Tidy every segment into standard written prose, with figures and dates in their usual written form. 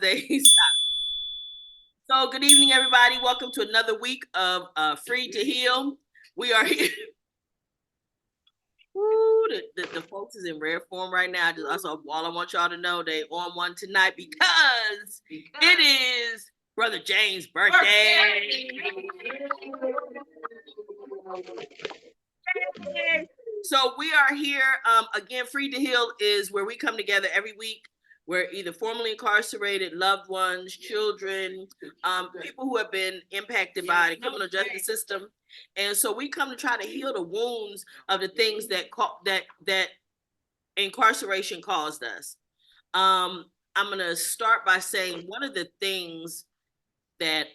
they stop. So good evening, everybody. Welcome to another week of Free to Heal. We are here. Woo, the folks is in rare form right now. All I want y'all to know, they on one tonight because it is Brother James' birthday. So we are here again. Free to Heal is where we come together every week. We're either formerly incarcerated, loved ones, children, people who have been impacted by the criminal justice system, and so we come to try to heal the wounds of the things that incarceration caused us. I'm gonna start by saying one of the things that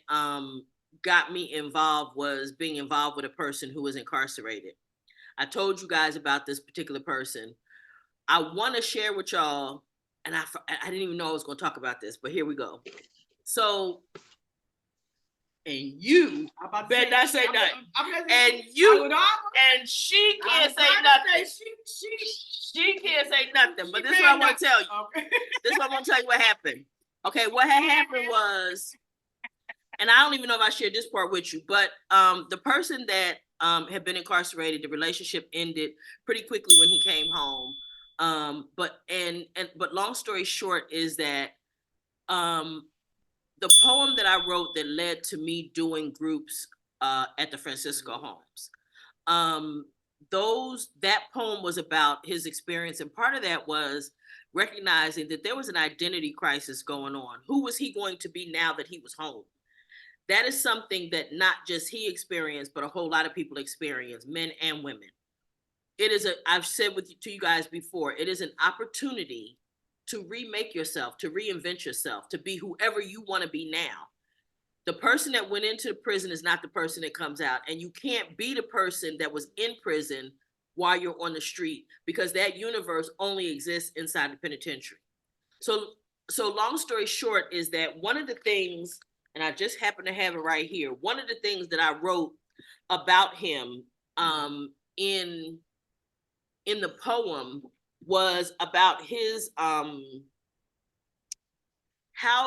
got me involved was being involved with a person who was incarcerated. I told you guys about this particular person. I want to share with y'all, and I didn't even know I was going to talk about this, but here we go. So, and you better not say nothing. And you, and she can't say nothing. She can't say nothing, but this is what I want to tell you. This is what I want to tell you what happened. Okay, what had happened was, and I don't even know if I shared this part with you, but the person that had been incarcerated, the relationship ended pretty quickly when he came home. But long story short is that the poem that I wrote that led to me doing groups at the Francisco homes. That poem was about his experience, and part of that was recognizing that there was an identity crisis going on. Who was he going to be now that he was home? That is something that not just he experienced, but a whole lot of people experience, men and women. I've said to you guys before, it is an opportunity to remake yourself, to reinvent yourself, to be whoever you want to be now. The person that went into the prison is not the person that comes out, and you can't be the person that was in prison while you're on the street, because that universe only exists inside the penitentiary. So long story short is that one of the things, and I just happen to have it right here, one of the things that I wrote about him in the poem was about his how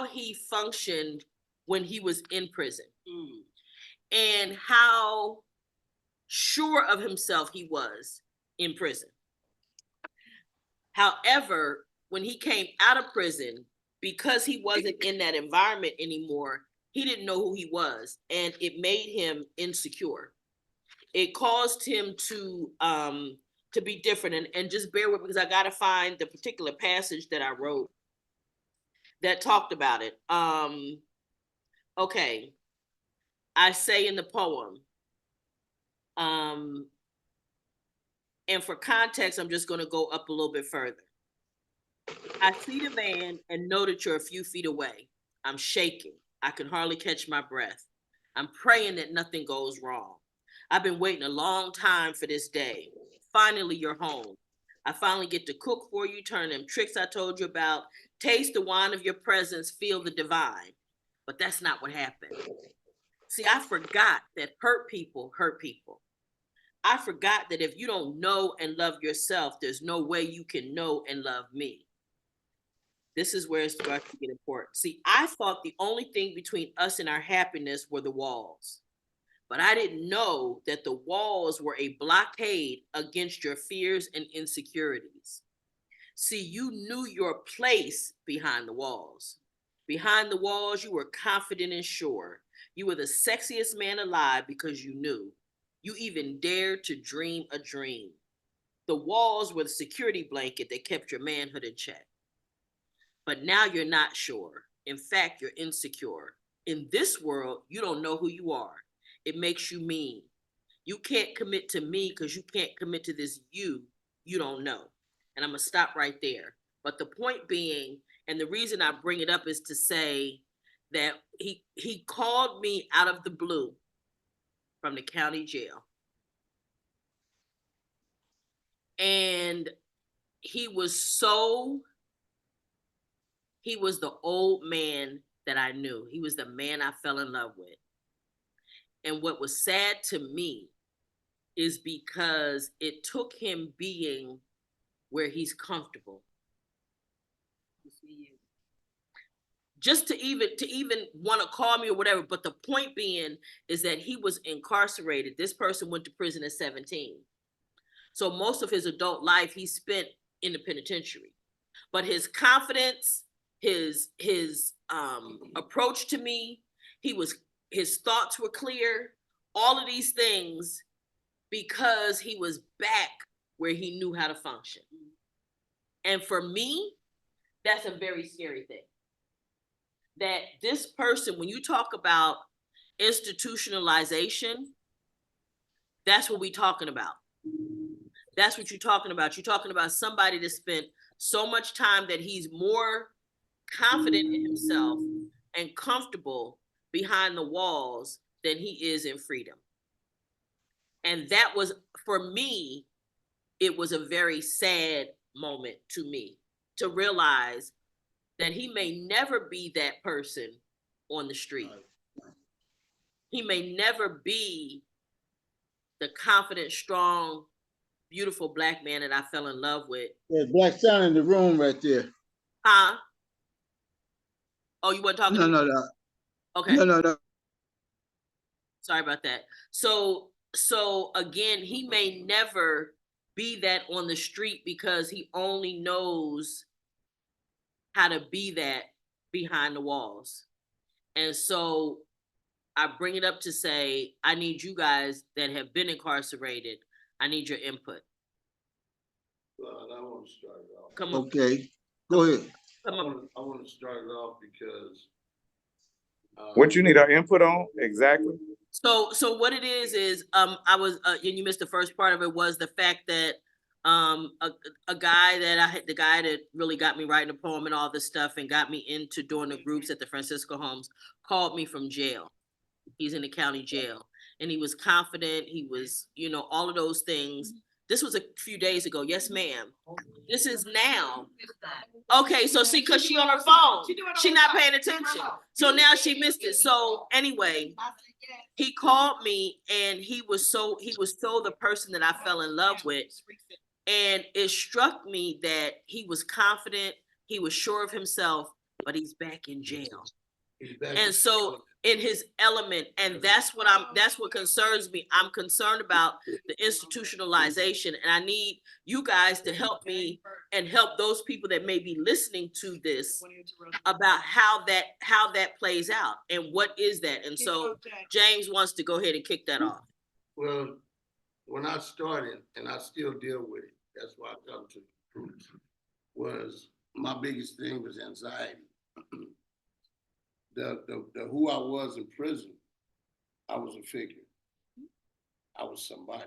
he functioned when he was in prison, and how sure of himself he was in prison. However, when he came out of prison, because he wasn't in that environment anymore, he didn't know who he was, and it made him insecure. It caused him to be different, and just bear with me because I gotta find the particular passage that I wrote that talked about it. Okay, I say in the poem, and for context, I'm just gonna go up a little bit further. I see the van and know that you're a few feet away. I'm shaking. I can hardly catch my breath. I'm praying that nothing goes wrong. I've been waiting a long time for this day. Finally, you're home. I finally get to cook for you, turn them tricks I told you about, taste the wine of your presence, feel the divine. But that's not what happened. See, I forgot that hurt people hurt people. I forgot that if you don't know and love yourself, there's no way you can know and love me. This is where it starts to get important. See, I thought the only thing between us and our happiness were the walls. But I didn't know that the walls were a blockade against your fears and insecurities. See, you knew your place behind the walls. Behind the walls, you were confident and sure. You were the sexiest man alive because you knew. You even dared to dream a dream. The walls were the security blanket that kept your manhood in check. But now you're not sure. In fact, you're insecure. In this world, you don't know who you are. It makes you mean. You can't commit to me because you can't commit to this you don't know. And I'm going to stop right there. But the point being, and the reason I bring it up is to say that he called me out of the blue from the county jail. And he was the old man that I knew. He was the man I fell in love with. And what was sad to me is because it took him being where he's comfortable just to even want to call me or whatever. But the point being is that he was incarcerated. This person went to prison at 17. So most of his adult life he spent in the penitentiary. But his confidence, his approach to me, his thoughts were clear, all of these things, because he was back where he knew how to function. And for me, that's a very scary thing. That this person, when you talk about institutionalization, that's what we're talking about. That's what you're talking about. You're talking about somebody that spent so much time that he's more confident in himself and comfortable behind the walls than he is in freedom. And that was, for me, it was a very sad moment to me to realize that he may never be that person on the street. He may never be the confident, strong, beautiful Black man that I fell in love with. There's Black sound in the room right there. Huh? Oh, you weren't talking to me? No. Okay. No. Sorry about that. So again, he may never be that on the street because he only knows how to be that behind the walls. And so I bring it up to say, I need you guys that have been incarcerated, I need your input. Well, I want to start it off. Come on. Okay, go ahead. I want to start it off because what you need our input on exactly? So what it is I was and you missed the first part of it, was the fact that a guy that the guy that really got me writing a poem and all this stuff and got me into doing the groups at the Francisco Homes called me from jail. He's in the county jail, and he was confident. He was, all of those things. This was a few days ago. Yes, ma'am. This is now. Okay, so see, because she on her phone. She not paying attention. So now she missed it. So anyway, he called me, and he was so the person that I fell in love with. And it struck me that he was confident, he was sure of himself, but he's back in jail. And so in his element, and that's what concerns me. I'm concerned about the institutionalization, and I need you guys to help me and help those people that may be listening to this about how that plays out and what is that. And so James wants to go ahead and kick that off. Well, when I started, and I still deal with it, that's why I come to the groups, was my biggest thing was anxiety. The who I was in prison, I was a figure. I was somebody.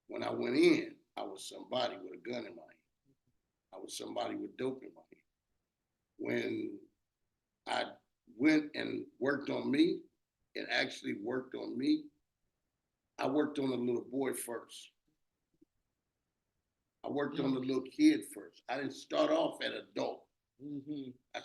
When I went in, I was somebody with a gun in my hand. I was somebody with dope in my hand. When I went and worked on me, and actually worked on me, I worked on the little boy first. I worked on the little kid first. I didn't start off at adult. Mm-hmm. I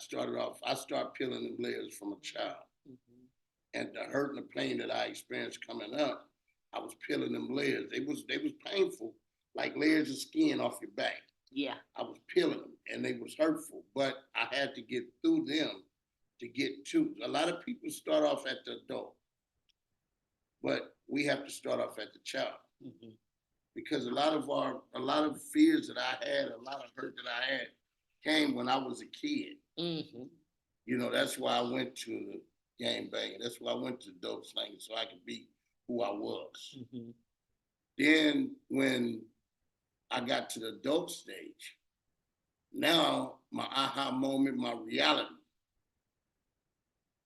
started peeling the layers from a child. Mm-hmm. And the hurt and the pain that I experienced coming up, I was peeling them layers. They was painful, like layers of skin off your back. Yeah. I was peeling them, and they was hurtful, but I had to get through them to get to. A lot of people start off at the adult, but we have to start off at the child. Mm-hmm. Because a lot of fears that I had, a lot of hurt that I had, came when I was a kid. Mm-hmm. That's why I went to the game banging. That's why I went to dope slanging, so I could be who I was. Mm-hmm. Then when I got to the adult stage, now my aha moment, my reality,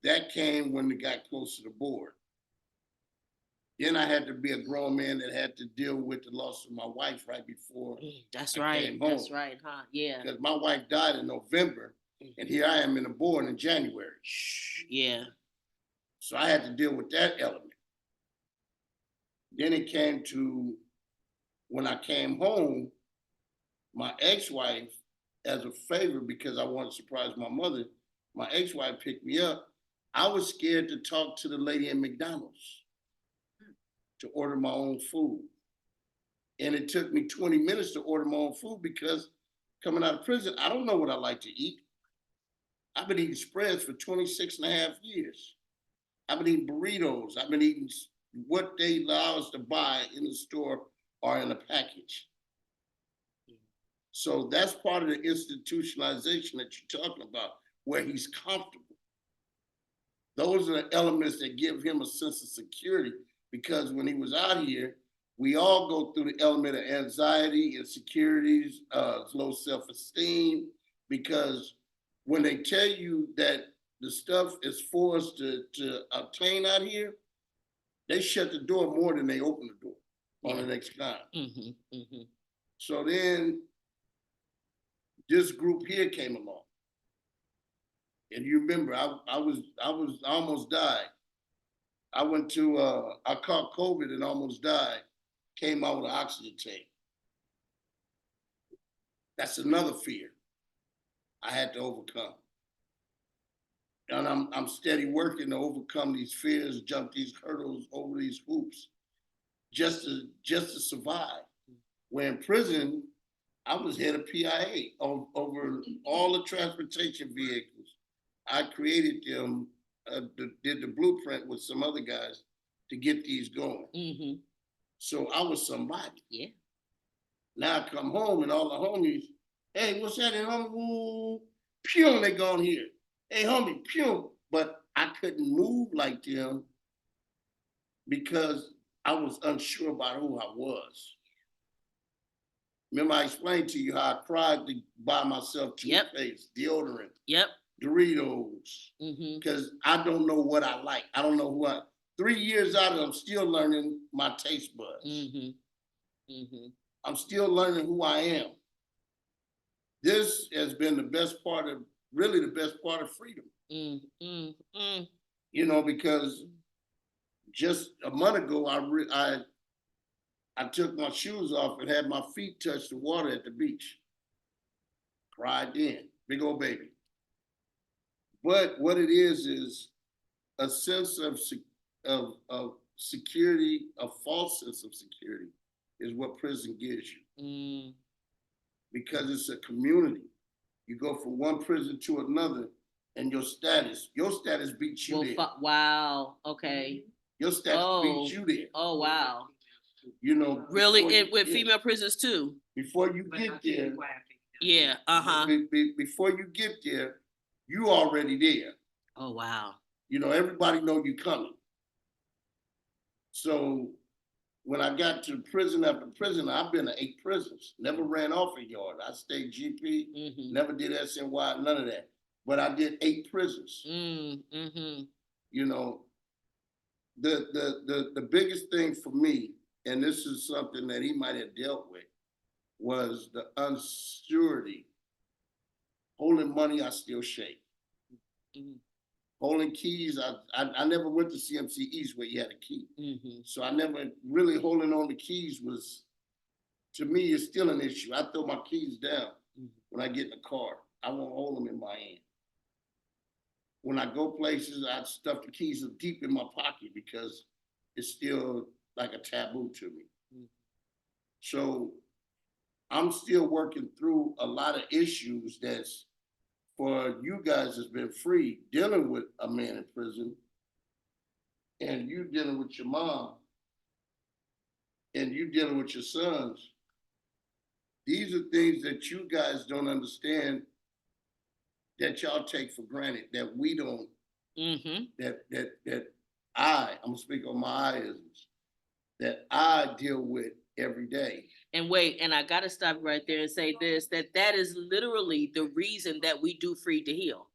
that came when it got close to the board. Then I had to be a grown man that had to deal with the loss of my wife right before That's I right. came home. That's right, huh? Yeah. Because my wife died in November, and here I am in the board in January. Yeah. So I had to deal with that element. Then it came to when I came home, my ex-wife, as a favor, because I wanted to surprise my mother, my ex-wife picked me up. I was scared to talk to the lady at McDonald's to order my own food. And it took me 20 minutes to order my own food because coming out of prison, I don't know what I like to eat. I've been eating spreads for 26 and a half years. I've been eating burritos. I've been eating what they allow us to buy in the store or in a package. So that's part of the institutionalization that you're talking about, where he's comfortable. Those are the elements that give him a sense of security, because when he was out here, we all go through the element of anxiety, insecurities, low self-esteem, because when they tell you that the stuff is for us to obtain out here, they shut the door more than they open the door on the next time. So then this group here came along. And you remember, I almost died. I went to, I caught COVID and almost died, came out with an oxygen tank. That's another fear I had to overcome. And I'm steady working to overcome these fears, jump these hurdles, over these hoops, just to survive. When in prison, I was head of PIA over all the transportation vehicles. I created them, did the blueprint with some other guys to get these going. So I was somebody. Yeah. Now I come home and all the homies, hey, what's that, homie? Pew, they gone here. Hey, homie, pew. But I couldn't move like them because I was unsure about who I was. Remember, I explained to you how I cried to buy myself toothpaste, deodorant, Doritos, because I don't know what I like. I don't know who 3 years out of it, I'm still learning my taste buds. I'm still learning who I am. This has been the best part of, really the best part of freedom. You know, because just a month ago, I took my shoes off and had my feet touch the water at the beach. Cried then, big old baby. But what it is a sense of security, a false sense of security is what prison gives you. Because it's a community. You go from one prison to another, and your status beats you there. Wow, okay. Your status beats you there. Oh, wow. You know, really, with female prisons too. Before you get there, yeah, before you get there, you already there. Oh, wow. You know, everybody know you coming. So when I got to prison after prison, I've been to 8 prisons. Never ran off a yard. I stayed GP. Never did SNY. None of that. But I did 8 prisons. You know, the biggest thing for me, and this is something that he might have dealt with, was the unsurety. Holding money, I still shake. Holding keys, I never went to CMC East where you had a key. So I never really holding on to keys was, to me, it's still an issue. I throw my keys down when I get in the car. I won't hold them in my hand. When I go places, I stuff the keys deep in my pocket because it's still like a taboo to me. So I'm still working through a lot of issues that's, for you guys has been free, dealing with a man in prison, and you dealing with your mom, and you dealing with your sons. These are things that you guys don't understand, that y'all take for granted, that we don't, that I'm gonna speak on my isms, that I deal with every day. And wait, and I gotta stop right there and say this, that is literally the reason that we do Free to Heal.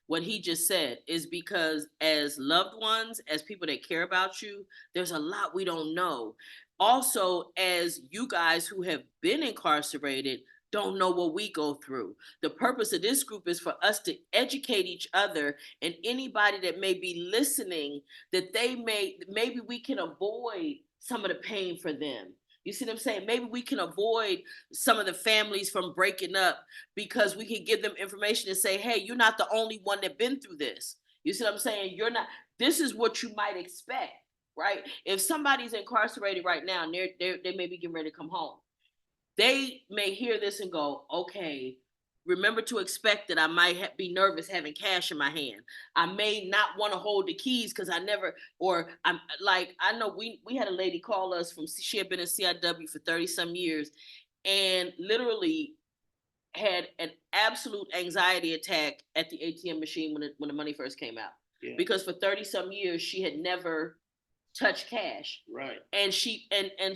What he just said is because as loved ones, as people that care about you, there's a lot we don't know. Also, as you guys who have been incarcerated don't know what we go through. The purpose of this group is for us to educate each other, and anybody that may be listening, that maybe we can avoid some of the pain for them. You see what I'm saying? Maybe we can avoid some of the families from breaking up because we can give them information and say, hey, you're not the only one that's been through this. You see what I'm saying? This is what you might expect, right? If somebody's incarcerated right now and they may be getting ready to come home, they may hear this and go, okay, remember to expect that I might be nervous having cash in my hand. I may not want to hold the keys because I never, or I'm like, I know we had a lady call us she had been in CIW for 30 some years and literally had an absolute anxiety attack at the ATM machine when the money first came out. Yeah. Because for 30 some years, she had never touched cash. Right. And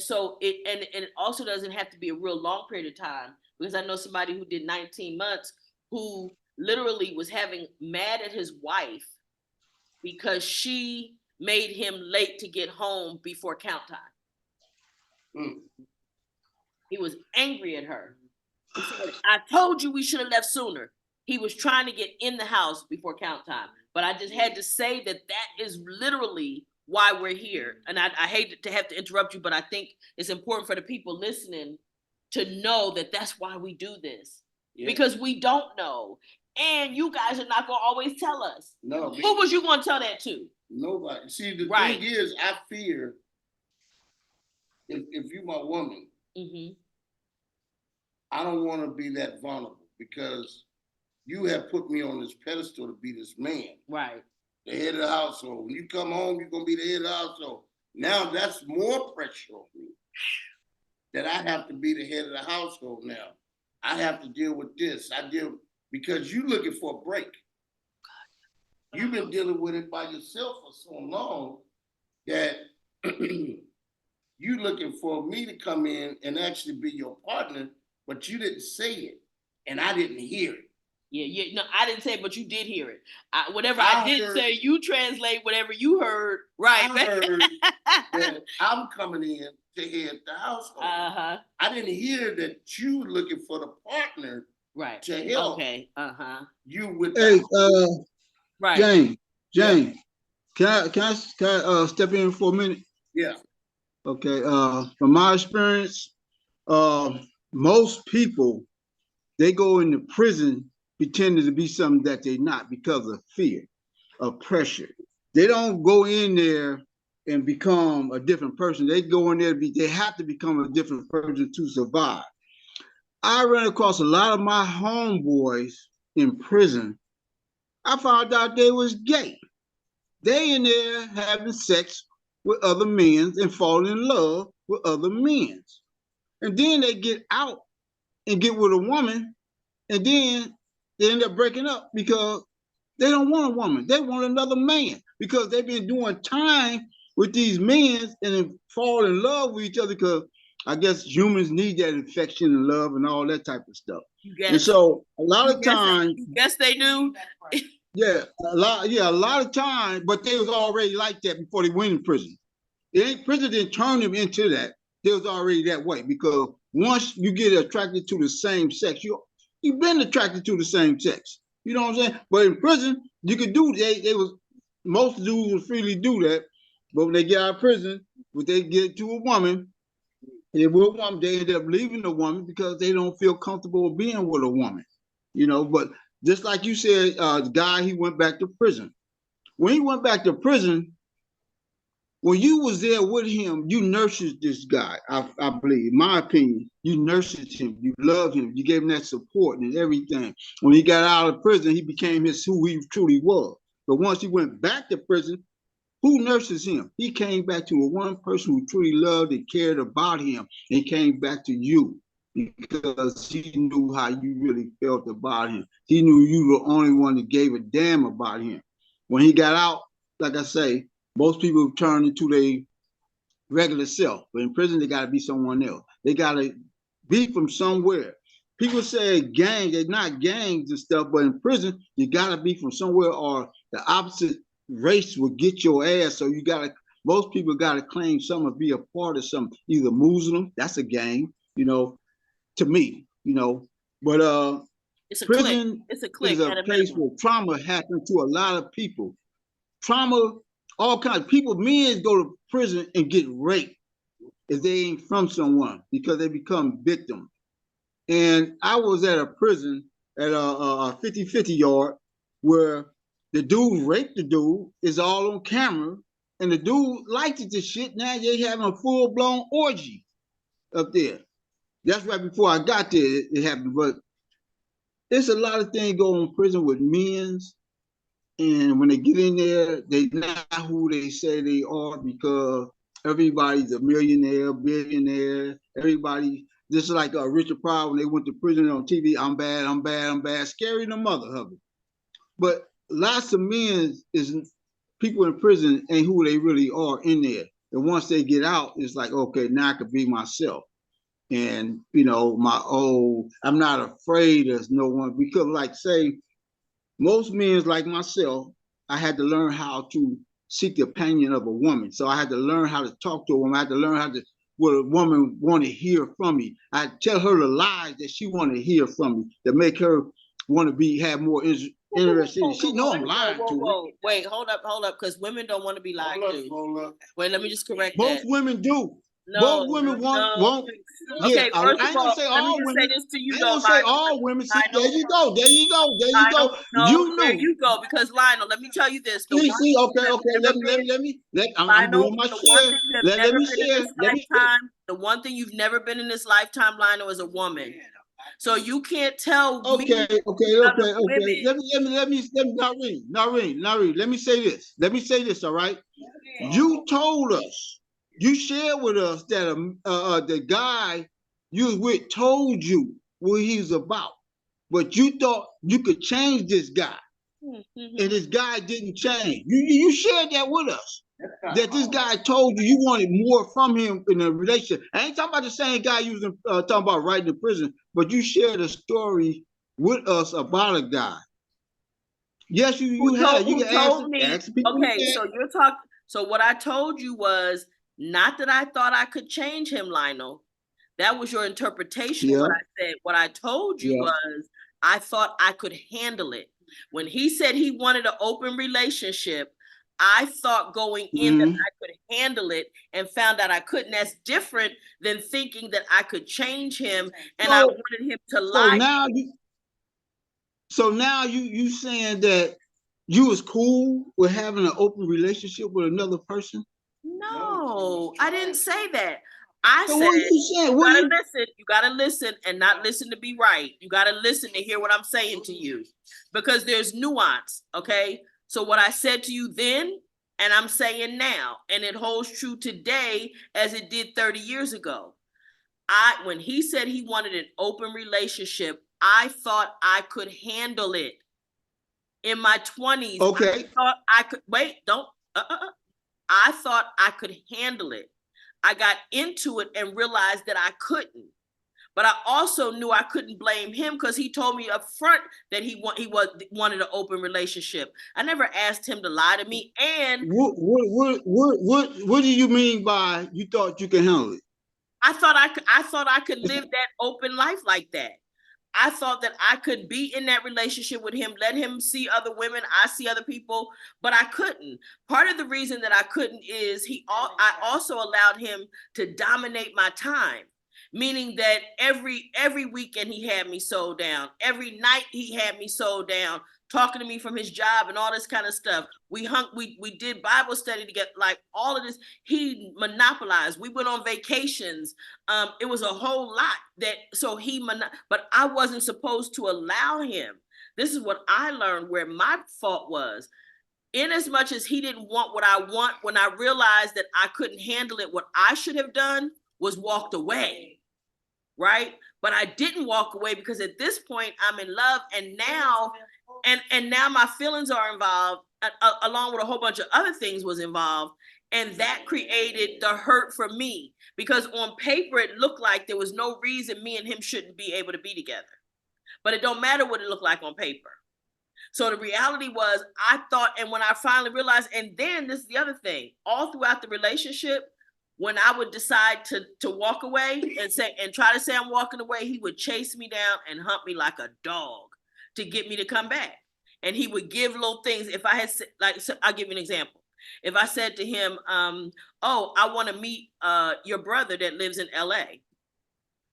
so it also doesn't have to be a real long period of time, because I know somebody who did 19 months who literally was mad at his wife because she made him late to get home before count time. He was angry at her. He said, I told you we should have left sooner. He was trying to get in the house before count time. But I just had to say that is literally why we're here. And I hate to have to interrupt you, but I think it's important for the people listening to know that that's why we do this. Yeah. Because we don't know. And you guys are not going to always tell us. No. Who was you going to tell that to? Nobody. See, the thing is, I fear if you're my woman, I don't want to be that vulnerable because you have put me on this pedestal to be this man. Right. The head of the household. When you come home, you're going to be the head of the household. Now that's more pressure on me. That I have to be the head of the household now. I have to deal with this. Because you're looking for a break. You've been dealing with it by yourself for so long that you're looking for me to come in and actually be your partner, but you didn't say it, and I didn't hear it. Yeah. No, I didn't say it, but you did hear it. Whatever I did say, you translate whatever you heard. Right. I heard that I'm coming in to head the household. I didn't hear that you looking for the partner to help. Okay. You with right. James. Yeah. Can I step in for a minute? Yeah. Okay. From my experience, most people, they go into prison pretending to be something that they're not because of fear, of pressure. They don't go in there and become a different person. They go in there they have to become a different person to survive. I ran across a lot of my homeboys in prison. I found out they was gay. They in there having sex with other men and falling in love with other men. And then they get out and get with a woman, and then they end up breaking up because they don't want a woman. They want another man because they've been doing time with these men and then fall in love with each other because I guess humans need that affection and love and all that type of stuff. And so a lot of times, yes, they do. a lot of times, but they was already like that before they went in prison. Prison didn't turn them into that. They was already that way because once you get attracted to the same sex, you've been attracted to the same sex. You know what I'm saying? But in prison, you could do most dudes would freely do that. But when they get out of prison, when they get to a woman, they end up leaving the woman because they don't feel comfortable being with a woman. You know, but just like you said, the guy, he went back to prison. When he went back to prison, when you was there with him, you nurtured this guy, I believe, in my opinion. You nurtured him, you loved him, you gave him that support and everything. When he got out of prison, he became who he truly was. But once he went back to prison, who nurses him? He came back to one person who truly loved and cared about him, and came back to you because he knew how you really felt about him. He knew you were the only one that gave a damn about him. When he got out, like I say, most people turn into their regular self, but in prison, they got to be someone else. They got to be from somewhere. People say gangs, they're not gangs and stuff, but in prison, you got to be from somewhere or the opposite race will get your ass. So most people got to claim something or be a part of something, either Muslim, that's a gang, to me, but prison is a place where trauma happened to a lot of people. Trauma, all kinds of people, men go to prison and get raped if they ain't from someone because they become victims. And I was at a prison at a 50-50 yard where the dude raped the dude, is all on camera, and the dude liked it, this shit. Now they having a full-blown orgy up there. That's right before I got there, it happened. But It's a lot of things go on in prison with men's, and when they get in there, they not who they say they are because everybody's a millionaire, billionaire. Everybody, just like Richard Pryor when they went to prison on TV. I'm bad, I'm bad, I'm bad. Scary the mother of it. But lots of men is people in prison ain't who they really are in there. And once they get out, it's like, okay, now I could be myself. And I'm not afraid of no one because, like, say, most men like myself, I had to learn how to seek the opinion of a woman. So I had to learn how to talk to a woman. I had to learn how to what a woman want to hear from me. I tell her the lies that she want to hear from me to make her want to have more interested. She know I'm lying to her. Wait, hold up, because women don't want to be lied to. Hold up. Wait, let me just correct Both that. women do. No, Both women won't. Okay, Yeah, first I of ain't all, gonna say let me all just women. say this to you, I ain't though, gonna say Lionel. all women. See, Lionel. there you go. There you go. There you Lionel, go. no, You there know. you go. Because Lionel, let me tell you this. The See, one see, thing okay, you have okay. never I'm Lionel, doing my the one share. thing you have Let never me been in share. this lifetime, the one thing you've never been in this lifetime, Lionel, is a woman. So you can't tell me Okay, other women. Let me, not read. Let me say this, all right? You told us, you shared with us that the guy you was with told you what he was about, but you thought you could change this guy, and this guy didn't change. You shared that with us. That this guy told you wanted more from him in a relationship. I ain't talking about the same guy you was talking about right in the prison, but you shared a story with us about a guy. Yes, you have. You Who can told me? ask people. Okay, so you're talking. So what I told you was not that I thought I could change him, Lionel. That was your interpretation of Yeah, what I said. What I told you yeah. was I thought I could handle it. When he said he wanted an open relationship, I thought going in that I could handle it and found out I couldn't. That's different than thinking that I could change him and I wanted him to So lie. now you saying that you was cool with having an open relationship with another person? No, I didn't say that. I So said, what are you saying? you gotta listen and not listen to be right. You gotta listen to hear what I'm saying to you because there's nuance, okay? So what I said to you then and I'm saying now, and it holds true today as it did 30 years ago. When he said he wanted an open relationship, I thought I could handle it. In my 20s, Okay. I thought I could, I thought I could handle it. I got into it and realized that I couldn't. But I also knew I couldn't blame him because he told me up front that he wanted an open relationship. I never asked him to lie to me. And what do you mean by you thought you could handle it? I thought I could live that open life like that. I thought that I could be in that relationship with him, let him see other women, I see other people, but I couldn't. Part of the reason that I couldn't is I also allowed him to dominate my time, meaning that every weekend he had me sold down. Every night he had me sold down, talking to me from his job and all this kind of stuff. We did Bible study together, like all of this. He monopolized. We went on vacations. It was a whole lot but I wasn't supposed to allow him. This is what I learned where my fault was. In as much as he didn't want what I want, when I realized that I couldn't handle it, what I should have done was walked away, right? But I didn't walk away because at this point I'm in love, and now my feelings are involved, along with a whole bunch of other things was involved, and that created the hurt for me because on paper it looked like there was no reason me and him shouldn't be able to be together, but it don't matter what it looked like on paper. So the reality was I thought, and when I finally realized, and then this is the other thing, all throughout the relationship, when I would decide to walk away and try to say I'm walking away, he would chase me down and hunt me like a dog to get me to come back. And he would give little things. If I had, like, so I'll give you an example. If I said to him, oh, I want to meet your brother that lives in LA,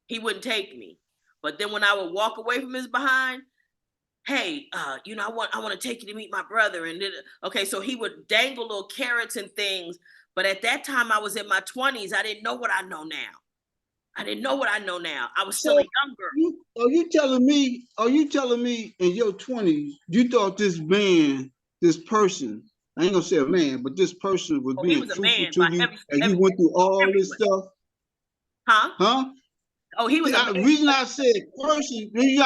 he wouldn't take me. But then when I would walk away from his behind, hey, I want to take you to meet my brother. And okay, so he would dangle little carrots and things. But at that time, I was in my 20s. I didn't know what I know now. I didn't know what I know now. I was So still a young girl. are you telling me in your 20s, you thought this person, I ain't gonna say a man, but this person was Oh, he being was a truthful man to by you every and you went through all this way. stuff? Huh? Huh? Oh, he was a The man. reason I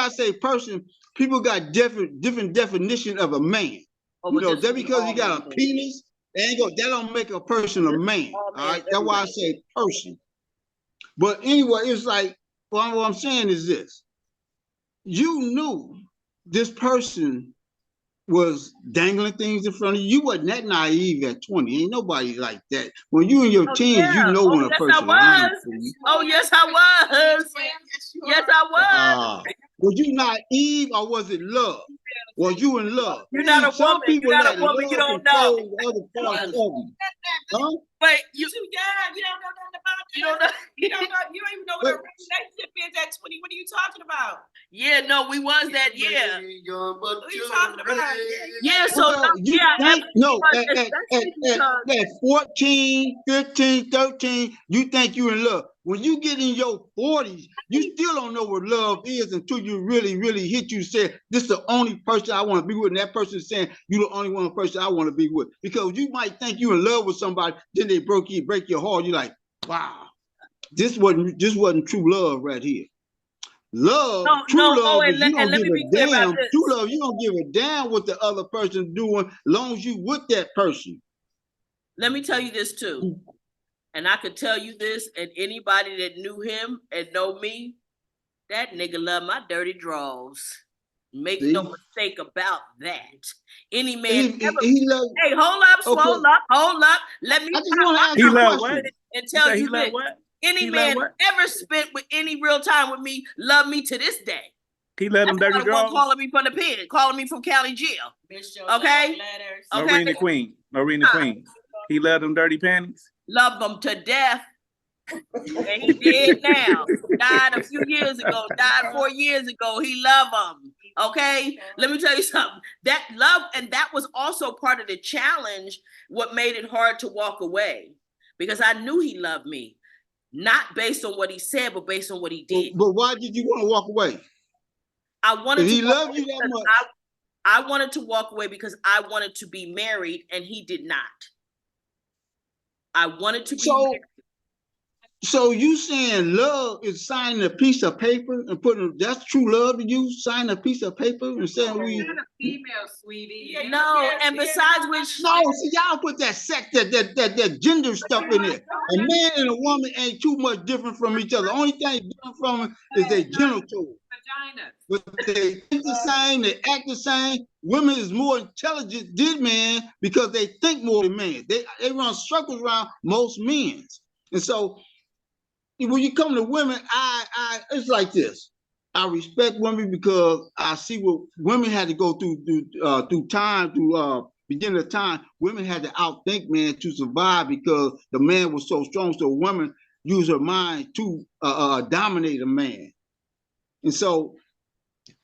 say person, people got different definition of a man. Oh, You but know, this just was because he all got a men. penis, that don't make a person a man. All All men right, that's why I everywhere. say person. But anyway, it's like what I'm saying is this: you knew this person was dangling things in front of you. You wasn't that naive at 20. Ain't nobody like that. When you in your Oh, teens, you yeah. know Oh, when a yes, I person lying was. to you. Oh, yes, I was. Yes, I was. Was you naive or was it love? Was you in love? You're not a Some woman. people You're not let a woman. You love don't know. control the other parts of them. Huh? Wait, You too young. You don't know nothing about it. you don't know. You don't know. You don't even know what a relationship is at 20. What are you talking about? Yeah, no, we was that. Yeah. What are you talking about? Yeah. So Well, you think, no, at 14, 15, 13, you think you're in love. When you get in your 40s, you still don't know what love is until you really, really hit you, say, this is the only person I want to be with. And that person is saying, you're the only one person I want to be with. Because you might think you're in love with somebody, then they break your heart. You're like, wow, this wasn't true love right here. Love, true love is you don't give a damn. True love, you don't give a damn what the other person's doing, as long as you with that person. Let me tell you this too, and I could tell you this, and anybody that knew him and know me, that nigga love my dirty draws. Make no mistake about that. Any man ever. Hey, hold up, swole up, hold up. Let me. I just want to ask He you a love question. what? And tell He you love this. what? Any He man love what? ever spent with any real time with me, love me to this day. He let them dirty That's the one draws. calling me from the pen, calling me from County Jail. Okay? Marina Queen. Marina Queen. He love them dirty panties. Love them to death. And he dead now. Died a few years ago. Died 4 years ago. He loved them. Okay? Let me tell you something. That love, and that was also part of the challenge, what made it hard to walk away. Because I knew he loved me. Not based on what he said, but based on what he did. But why did you want to walk away? I wanted Did to he love you that much? I wanted to walk away because I wanted to be married and he did not. I wanted to be married. So you saying love is signing a piece of paper and putting, that's true love to you? Sign a piece of paper and saying You're not a female, sweetie. No, and besides which, no, see, y'all put that sex, that gender stuff in there. A man and a woman ain't too much different from each other. The only thing different from them is their genitals. Vagina. But they think the same, they act the same. Women is more intelligent than men because they think more than men. They run circles around most men. And so when you come to women, it's like this. I respect women because I see what women had to go through time, beginning of time. Women had to outthink men to survive because the man was so strong. So women use her mind to dominate a man. And so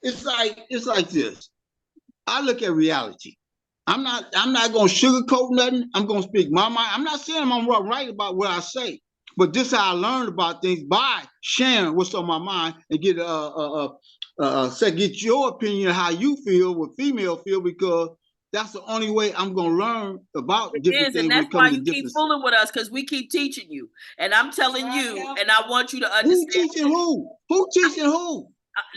it's like this. I look at reality. I'm not gonna sugarcoat nothing. I'm gonna speak my mind. I'm not saying I'm right about what I say, but this is how I learned about things by sharing what's on my mind and get get your opinion of how you feel, what female feel, because that's the only way I'm gonna learn about different things. And that's why you keep fooling with us, because we keep teaching you. And I'm telling you, and I want you to understand. Who teaching who? Who teaching who?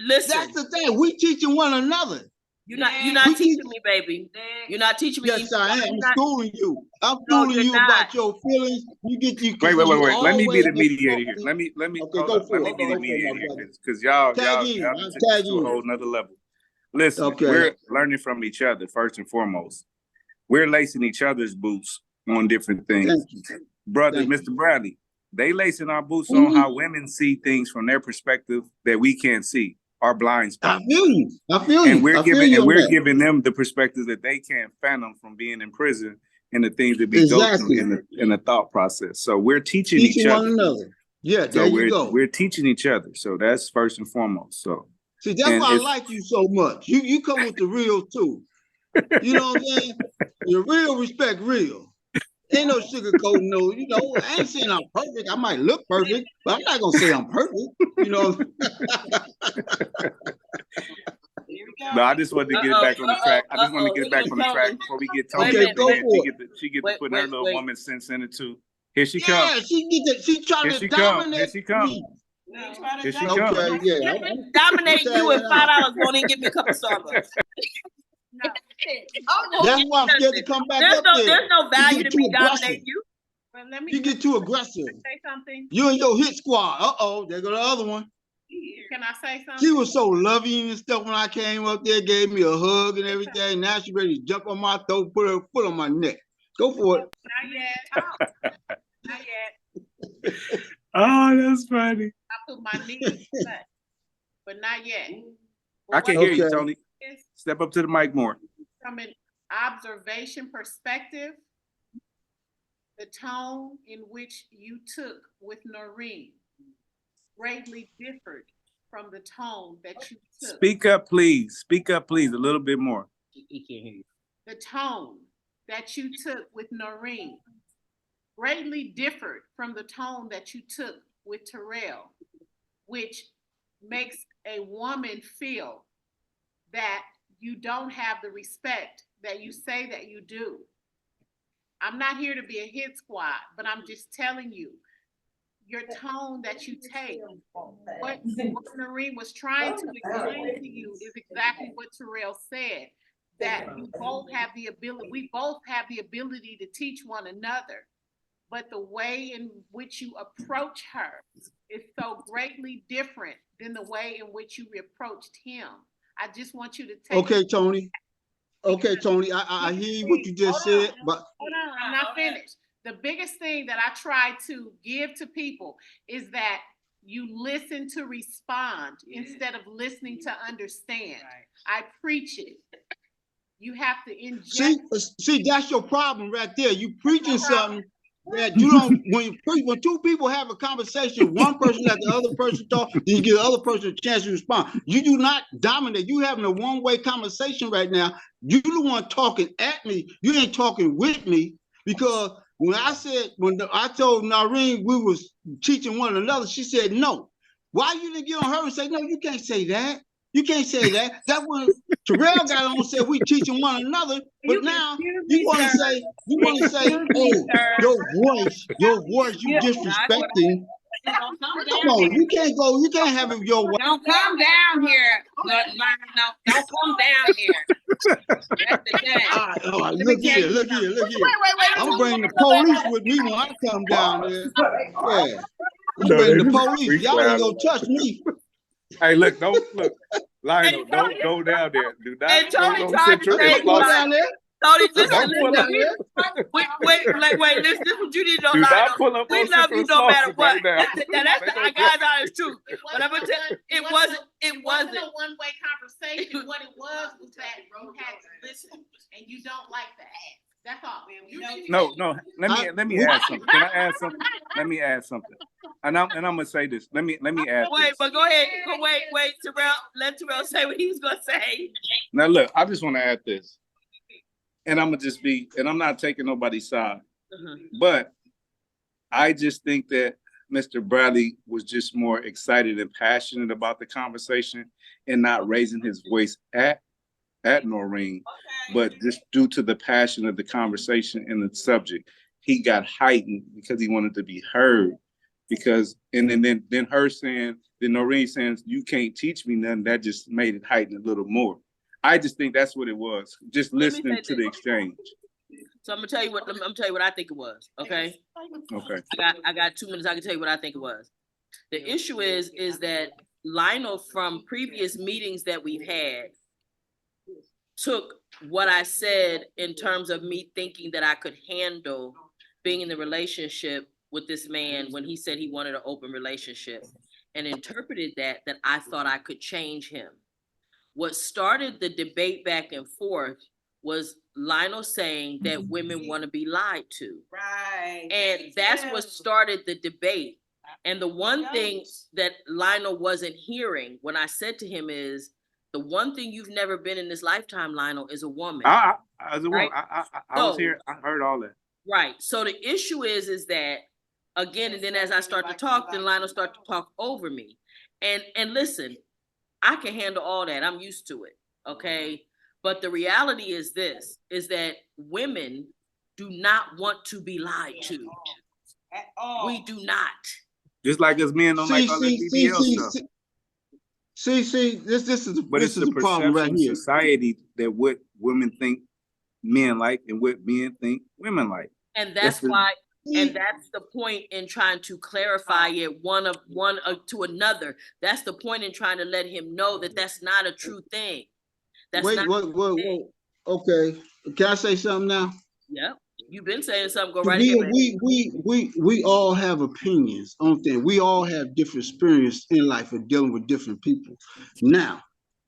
Listen. That's the thing. We teaching one another. You're not teaching me, baby. You're not teaching me. Yes, I am. I'm schooling you. I'm schooling you about your feelings. Wait. Let me be the mediator here. Let me okay, go for it. Let me be the mediator here, because y'all took this to a whole nother level. Listen, we're learning from each other first and foremost. We're lacing each other's boots on different things. Brother, Mr. Bradley, they lacing our boots on how women see things from their perspective that we can't see. Our blind spot. I feel you. And we're giving them the perspective that they can't fathom from being in prison and the things that we go through in the thought process. So we're teaching each other. One another. Yeah, there you go. We're teaching each other. So that's first and foremost. So see, that's why I like you so much. You come with the real too. You know what I'm saying? Your real respect real. Ain't no sugarcoating, no. You know, I ain't saying I'm perfect. I might look perfect, but I'm not gonna say I'm perfect. You know. No, I just wanted to get it back on the track. I just wanted to get it back on the track before we get Tony. Okay, go for it. She get to put her little woman sense in it too. Here she comes. Yeah, she trying to dominate. Here she comes. Here she comes. Okay, yeah. Dominate you and $5 won't even give me a cup of Starbucks. That's why I'm scared to come back up there. There's no value to me dominating you. Well, let me You get too aggressive. say something. You and your hit squad. There go the other one. Can I say something? She was so loving and stuff when I came up there, gave me a hug and everything. Now she ready to jump on my throat, put her foot on my neck. Go for it. Not yet. Not yet. Oh, that's funny. I put my knee in the butt, but not yet. I can hear you, Tony. Step up to the mic more. From an observation perspective, the tone in which you took with Noreen greatly differed from the tone that you took. Speak up, please. Speak up, please, a little bit more. He can't hear you. The tone that you took with Noreen greatly differed from the tone that you took with Terrell, which makes a woman feel that you don't have the respect that you say that you do. I'm not here to be a hit squad, but I'm just telling you, your tone that you take, what Noreen was trying to explain to you is exactly what Terrell said, that you both have the ability, we both have the ability to teach one another, but the way in which you approach her is so greatly different than the way in which you approached him. I just want you to take. Okay, Tony. Okay, Tony. I hear what you just said, but hold on, I'm not finished. The biggest thing that I try to give to people is that you listen to respond instead of listening to understand. I preach it. You have to inject. See, that's your problem right there. You preaching something that you don't. When two people have a conversation, one person let the other person talk, then you give the other person a chance to respond. You do not dominate. You having a one-way conversation right now. You the one talking at me. You ain't talking with me, because when I told Noreen we was teaching one another, she said no. Why you didn't get on her and say no? You can't say that. You can't say that. That when Terrell got on and said we teaching one another, but now you want to say, oh, your voice, you disrespecting. Come on, you can't have it your way. Don't come down here. No, don't come down here. That's the thing. All right, look here. Wait. I'm bringing the police with me when I come down there. Yeah. I'm bringing the police. Y'all ain't gonna touch me. Hey, look, Lionel, don't go down there. Do not. And Tony don't tried to say, go down there. Tony, Don't listen, go down there. wait, listen, this is what you need to know, Do not Lionel. pull up We on love you Central no matter Sauce what. right now. That's the guy's honest truth. But I'm gonna tell you, it wasn't a one-way conversation. What it was that you had to listen, and you don't like that. That's all. No. Let me add something. Can I add something? Let me add something. And I'm gonna say this. Let me add. Wait, this. but go ahead. Wait, Terrell. Let Terrell say what he's gonna say. Now look, I just want to add this, and I'm not taking nobody's side, but I just think that Mr. Bradley was just more excited and passionate about the conversation and not raising his voice at Noreen, but just due to the passion of the conversation and the subject, he got heightened because he wanted to be heard. Because and then her saying, then Noreen saying, you can't teach me nothing, that just made it heighten a little more. I just think that's what it was. Just listening to the exchange. So I'm gonna tell you what I think it was. Okay. Okay. I got 2 minutes. I can tell you what I think it was. The issue is that Lionel, from previous meetings that we've had, took what I said in terms of me thinking that I could handle being in the relationship with this man when he said he wanted an open relationship, and interpreted that I thought I could change him. What started the debate back and forth was Lionel saying that women want to be lied to. Right. And that's what started the debate. And the one thing that Lionel wasn't hearing when I said to him is, the one thing you've never been in this lifetime, Lionel, is a woman. As a woman, I was here. I heard all that. Right. So the issue is that, again, and then as I start to talk, then Lionel start to talk over me. And listen, I can handle all that. I'm used to it. Okay. But the reality is this, is that women do not want to be lied to. At all. We do not. Just like us men don't like all that BBL stuff. This is But it's the problem right perception here. of society that what women think men like and what men think women like. And that's why, and that's the point in trying to clarify it one to another. That's the point in trying to let him know that that's not a true thing. That's wait. Okay, can I say something now? Yeah, you've been saying something. Go right ahead. We all have opinions on things. We all have different experience in life of dealing with different people. Now,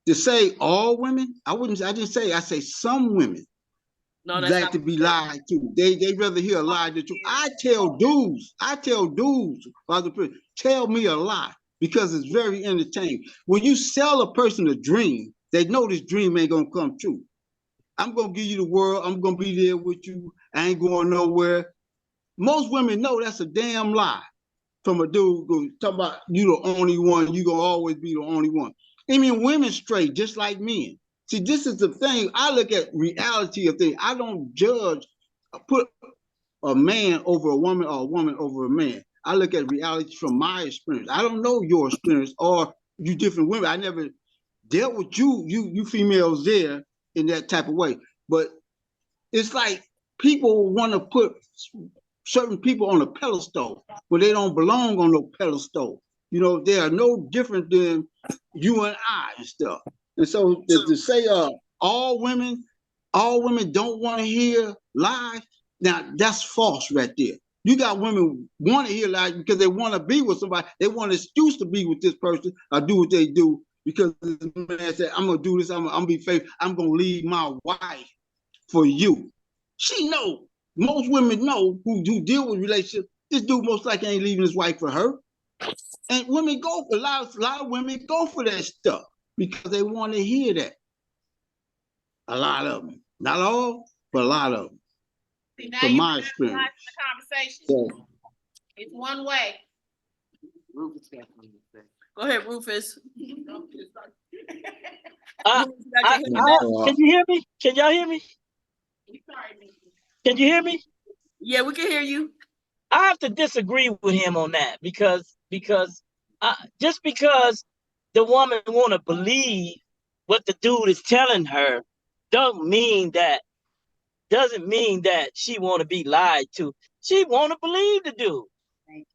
to say all women, I didn't say. I say some women like to be lied to. They rather hear a lie than truth. I tell dudes, tell me a lie because it's very entertaining. When you sell a person a dream, they know this dream ain't gonna come true. I'm gonna give you the world. I'm gonna be there with you. I ain't going nowhere. Most women know that's a damn lie from a dude talking about you the only one. You gonna always be the only one. I mean, women straight just like men. See, this is the thing. I look at reality of things. I don't judge, put a man over a woman or a woman over a man. I look at reality from my experience. I don't know your experience or you different women. I never dealt with you females there in that type of way. But it's like people want to put certain people on a pedestal, but they don't belong on no pedestal. You know, they are no different than you and I and stuff. And so to say all women don't want to hear lies, now that's false right there. You got women want to hear lies because they want to be with somebody. They want an excuse to be with this person or do what they do because this man said, I'm gonna do this, I'm gonna be faithful, I'm gonna leave my wife for you. She know, most women know who deal with relationships, this dude most likely ain't leaving his wife for her. And women go for a lot of women go for that stuff because they want to hear that. A lot of them, not all, but a lot of them. See, now from you my experience, the conversation. So, it's one way. Go ahead, Rufus. Can you hear me? Can y'all hear me? Can you hear me? Yeah, we can hear you. I have to disagree with him on that because just because the woman want to believe what the dude is telling her doesn't mean that she want to be lied to. She want to believe the dude.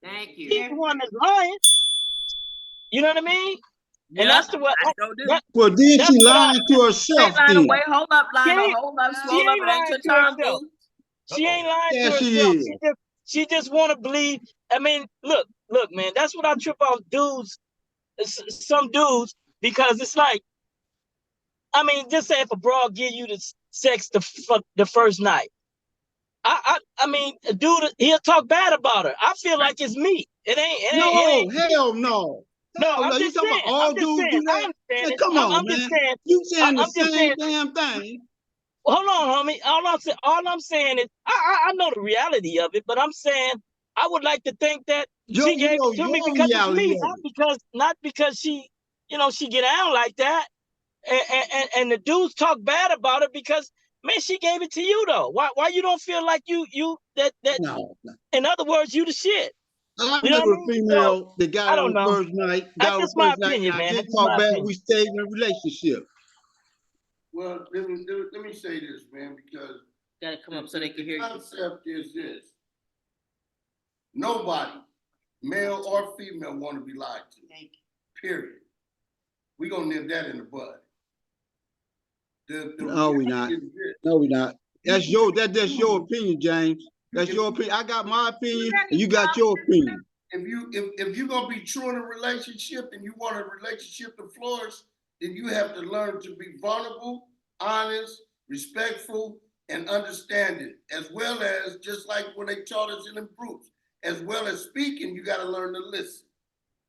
Thank you. He's the one that's lying. You know what I mean? Yeah, and that's the way. Well, then she lying to herself. Lionel, wait, hold up, Lionel, hold up, slow up. It ain't your time, dude. She ain't lying to she herself. is. She just want to believe. I mean, look, man. That's what I trip off dudes. Some dudes, because it's like, I mean, just say if a broad give you the sex the first night, I mean, a dude, he'll talk bad about her. I feel like it's me. It ain't. Hell no. No, I'm you just talking saying. about all dudes do that? Man, come on, man. You saying the same damn thing. Hold on, homie. All I'm saying is, I know the reality of it, but I'm saying I would like to think that she gave it to me because it's me, not because she, she get out like that. And the dudes talk bad about her because, man, she gave it to you though. Why you don't feel like that? No. In other words, you the shit. I remember a female that got on the first night. That's just my opinion, man. I didn't talk bad. We stayed in a relationship. Well, let me say this, man, because gotta come up so they can hear you. The concept is this: nobody, male or female, want to be lied to. Period. We gonna nip that in the bud. No, we not. No, we not. That's your opinion, James. That's your opinion. I got my opinion, and you got your opinion. If you're gonna be true in a relationship and you want a relationship to flourish, then you have to learn to be vulnerable, honest, respectful, and understanding, as well as, just like when they taught us in the groups, as well as speaking, you gotta learn to listen.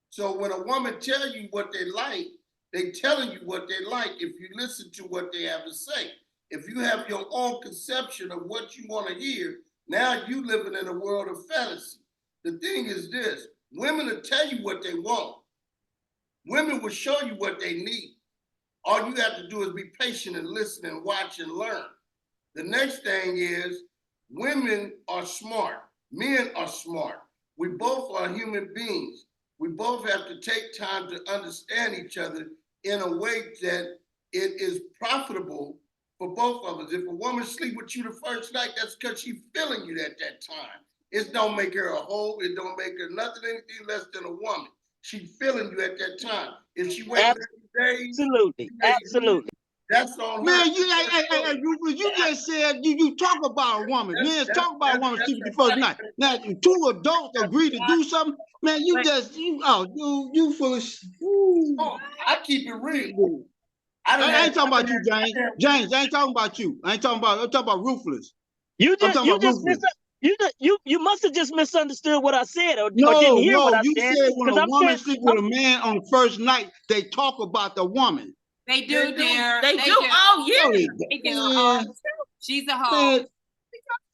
So when a woman tell you what they like, they telling you what they like if you listen to what they have to say. If you have your own conception of what you want to hear, Now you living in a world of fantasy. The thing is this, women will tell you what they want. Women will show you what they need. All you have to do is be patient and listen and watch and learn. The next thing is, women are smart. Men are smart. We both are human beings. We both have to take time to understand each other in a way that it is profitable for both of us. If a woman sleep with you the first night, that's because she's feeling you at that time. It don't make her a hoe. It don't make her nothing, anything less than a woman. She feeling you at that time. If she waits 30 days, absolutely. That's on her. Man, you just said you talk about a woman. Men talk about a woman sleeping the first night. Now, two adults agree to do something. Man, you full of. Oh, I keep it real. I ain't talking about you, James. James, I ain't talking about you. I'm talking about Ruthless. You must have just misunderstood what I said, or no, didn't hear what I you said when a woman sleep with a man on the first night, they talk about the woman. They do, dear. They do. Oh, yeah. They do. She's a hoe.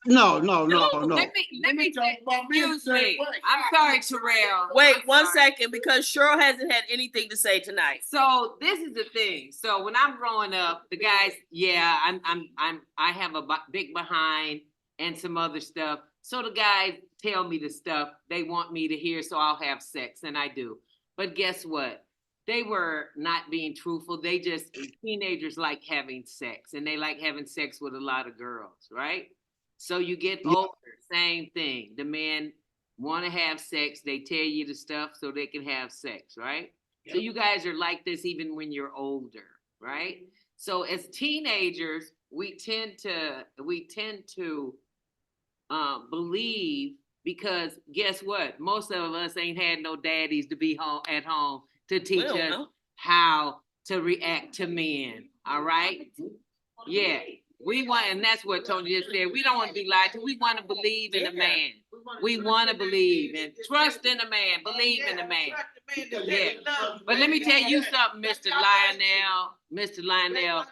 No. Let me excuse me. I'm sorry, Terrell. Wait one second, because Cheryl hasn't had anything to say tonight. So this is the thing. So when I'm growing up, the guys, I have a big behind and some other stuff. So the guys tell me the stuff they want me to hear, so I'll have sex, and I do. But guess what? They were not being truthful. Teenagers like having sex, and they like having sex with a lot of girls, right? So you get older, same thing. The men want to have sex. They tell you the stuff so they can have sex, right? Yep. So you guys are like this even when you're older, right? So as teenagers, we tend to believe, because guess what? Most of us ain't had no daddies to be at home to teach us how to react to men. All right? Yeah. We want, and that's what Tony just said. We don't want to be lied to. We want to believe in a man. We want to believe and trust in a man, believe in a man. Yeah. But let me tell you something, Mr. Lionel.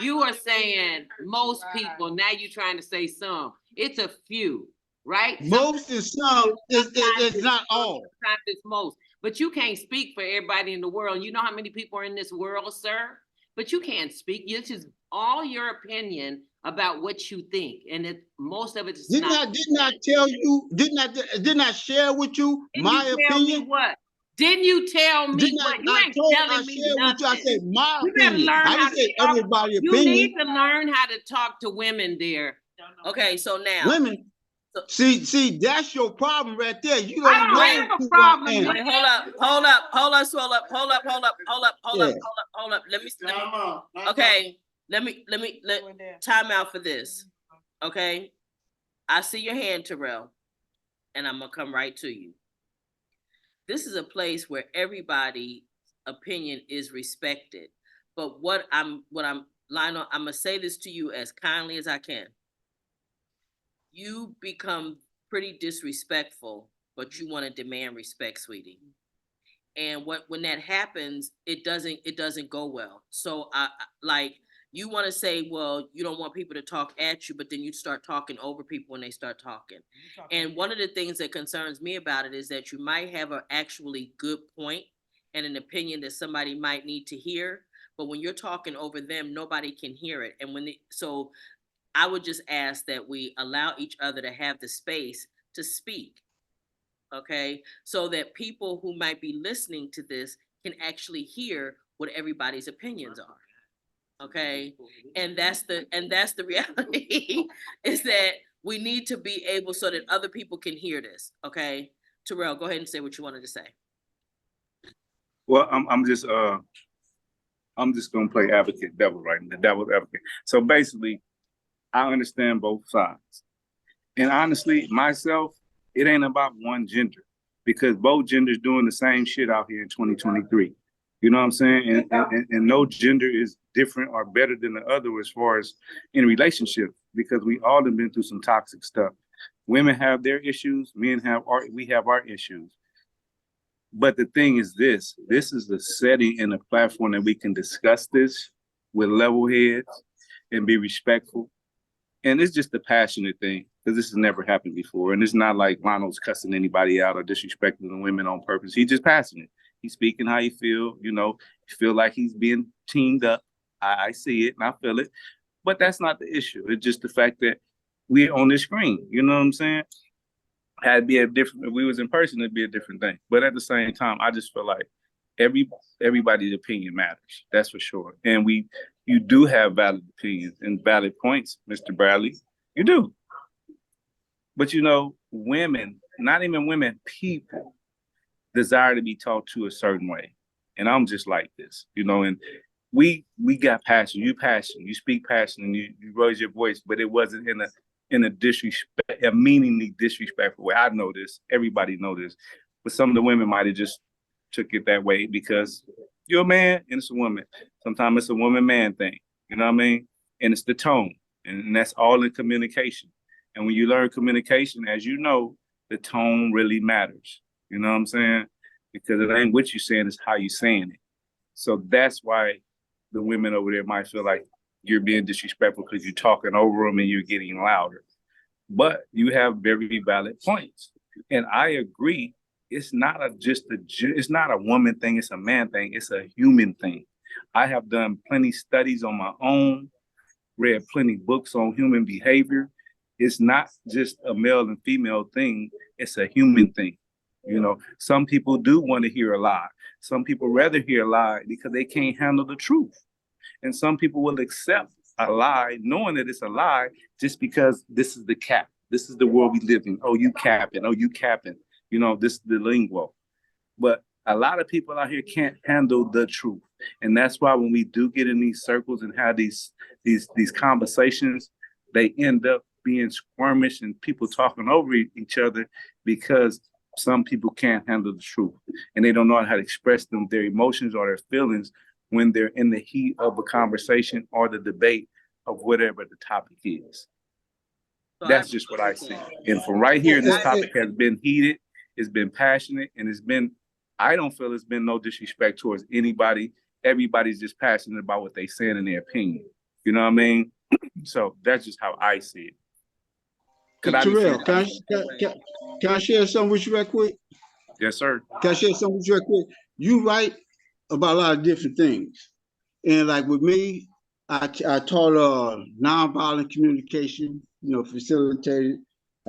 You are saying most people, now you're trying to say some. It's a few, right? Most is some, it's not all. Sometimes it's most. But you can't speak for everybody in the world. You know how many people are in this world, sir? But you can't speak. It's just all your opinion about what you think, and most of it is didn't I tell you? Didn't I share with you my opinion? What? Didn't you tell me what? You ain't telling me nothing. I said my opinion. I didn't say everybody's opinion. You need to learn how to talk to women, dear. Okay, so now women. See, that's your problem right there. You don't know. I don't have a problem. Wait, hold up. Let me time out for this. Okay. I see your hand, Terrell, and I'm gonna come right to you. This is a place where everybody's opinion is respected. But I'm gonna say this to you as kindly as I can. You become pretty disrespectful, but you want to demand respect, sweetie. And when that happens, it doesn't go well. So you want to say, well, you don't want people to talk at you, but then you start talking over people when they start talking. And one of the things that concerns me about it is that you might have an actually good point and an opinion that somebody might need to hear, but when you're talking over them, nobody can hear it. And so I would just ask that we allow each other to have the space to speak, okay? So that people who might be listening to this can actually hear what everybody's opinions are, okay? And that's the reality is that we need to be able so that other people can hear this, okay? Terrell, go ahead and say what you wanted to say. Well, I'm just gonna play devil, right? The devil's advocate. So basically, I understand both sides. And honestly, myself, it ain't about one gender, because both genders doing the same shit out here in 2023. You know what I'm saying? And no gender is different or better than the other as far as in relationships, because we all have been through some toxic stuff. Women have their issues, we have our issues. But the thing is this is the setting and the platform that we can discuss this with level heads and be respectful. And it's just a passionate thing. because this has never happened before. And it's not like Ronald's cussing anybody out or disrespecting the women on purpose. He's just passionate. He's speaking how he feel, you feel like he's being teamed up. I see it and I feel it. But that's not the issue. It's just the fact that we're on the screen. You know what I'm saying? Had to be a different, if we was in person, it'd be a different thing. But at the same time, I just feel like everybody's opinion matters. That's for sure. And you do have valid opinions and valid points, Mr. Bradley. You do. But women, not even women, people desire to be taught to a certain way. And I'm just like this, and we got passion. You speak passion and you raise your voice, but it wasn't in a disrespect, a meaningly disrespectful way. I know this, everybody know this. But some of the women might have just took it that way because you're a man and it's a woman. Sometimes it's a woman-man thing, you know what I mean? And it's the tone, and that's all in communication. And when you learn communication, as you know, the tone really matters. You know what I'm saying? Because it ain't what you're saying, it's how you're saying it. So that's why the women over there might feel like you're being disrespectful because you're talking over them and you're getting louder. But you have very valid points. And I agree, it's not it's not a woman thing, it's a man thing, it's a human thing. I have done plenty studies on my own, read plenty books on human behavior. It's not just a male and female thing, it's a human thing. Some people do want to hear a lie. Some people rather hear a lie because they can't handle the truth. And some people will accept a lie, knowing that it's a lie, just because this is the cap. This is the world we live in. Oh, you capping. Oh, you capping. This is the lingo. But a lot of people out here can't handle the truth. And that's why when we do get in these circles and have these conversations, they end up being squirmish and people talking over each other because some people can't handle the truth and they don't know how to express their emotions or their feelings when they're in the heat of a conversation or the debate of whatever the topic is. That's just what I see. And from right here, this topic has been heated, it's been passionate, and I don't feel it's been no disrespect towards anybody. Everybody's just passionate about what they saying in their opinion. You know what I mean? So that's just how I see it. Terrell, can I share something with you real quick? Yes, sir. Can I share something with you real quick? You write about a lot of different things. And like with me, I taught nonviolent communication, facilitated.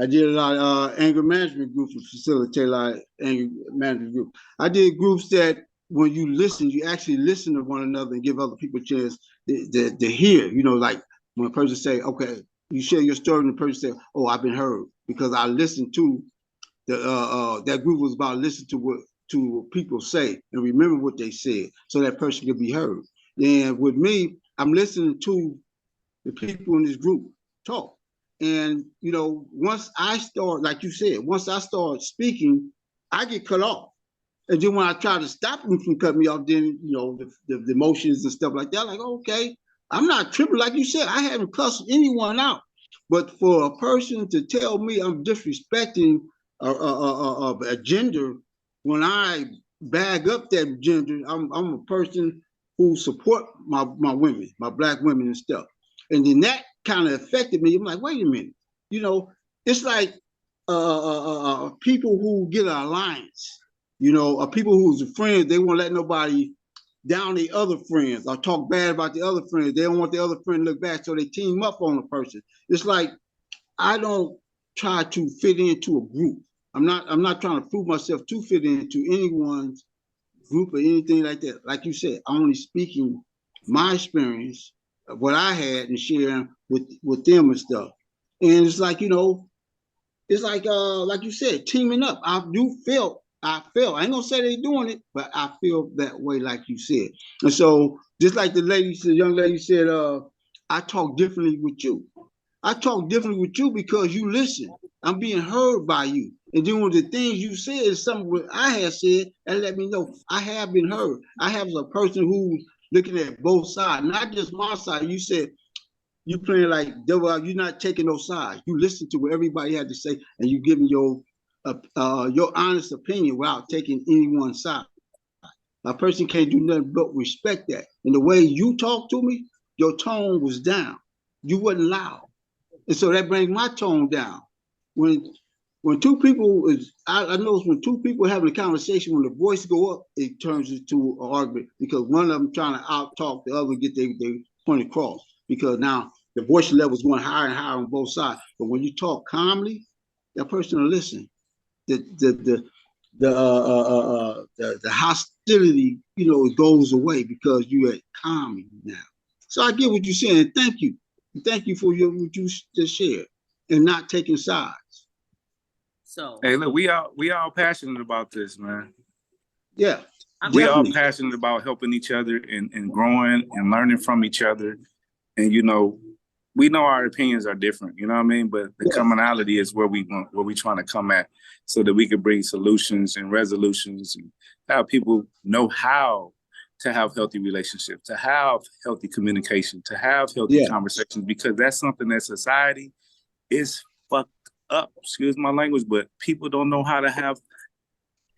I did a lot of anger management groups and facilitated a lot of anger management groups. I did groups that when you listen, you actually listen to one another and give other people a chance to hear, like when a person say, okay, you share your story and the person say, oh, I've been heard, because I listened to that group was about listening to what people say and remember what they said so that person could be heard. And with me, I'm listening to the people in this group talk. And, once I start, like you said, once I start speaking, I get cut off. And then when I try to stop them from cutting me off, then, the emotions and stuff like that, like, okay, I'm not tripping. Like you said, I haven't cussed anyone out. But for a person to tell me I'm disrespecting a gender, when I bag up that gender, I'm a person who support my women, my Black women and stuff. And then that kind of affected me. I'm like, wait a minute, it's like people who get an alliance, people who's a friend, they won't let nobody down the other friends or talk bad about the other friends. They don't want the other friend to look bad, so they team up on a person. It's like, I don't try to fit into a group. I'm not trying to prove myself to fit into anyone's group or anything like that. Like you said, I'm only speaking my experience of what I had and sharing with them and stuff. And it's like, it's like you said, teaming up. I felt, I ain't gonna say they're doing it, but I feel that way, like you said. And so, just like the young lady said, I talk differently with you. I talk differently with you because you listen. I'm being heard by you. And then when the things you said is something what I had said, and let me know I have been heard. I have a person who's looking at both sides, not just my side. You said you playing like devil. You're not taking no sides. You listen to what everybody had to say, and you giving your honest opinion without taking anyone's side. A person can't do nothing but respect that. And the way you talk to me, your tone was down. You wasn't loud. And so that brings my tone down. when two people I notice when two people having a conversation, when the voice go up, it turns into an argument because one of them trying to out talk the other, get their point across. Because now the voice level is going higher and higher on both sides. But when you talk calmly, that person will listen. The hostility, it goes away because you are calm now. So I get what you're saying. Thank you. Thank you for what you just shared and not taking sides. So hey, look, we all passionate about this, man. Yeah. We all passionate about helping each other and growing and learning from each other. And we know our opinions are different, you know what I mean? But the commonality is where we trying to come at, so that we can bring solutions and resolutions and have people know how to have healthy relationships, to have healthy communication, to have healthy conversations, because that's something that society is fucked up. Excuse my language, but people don't know how to have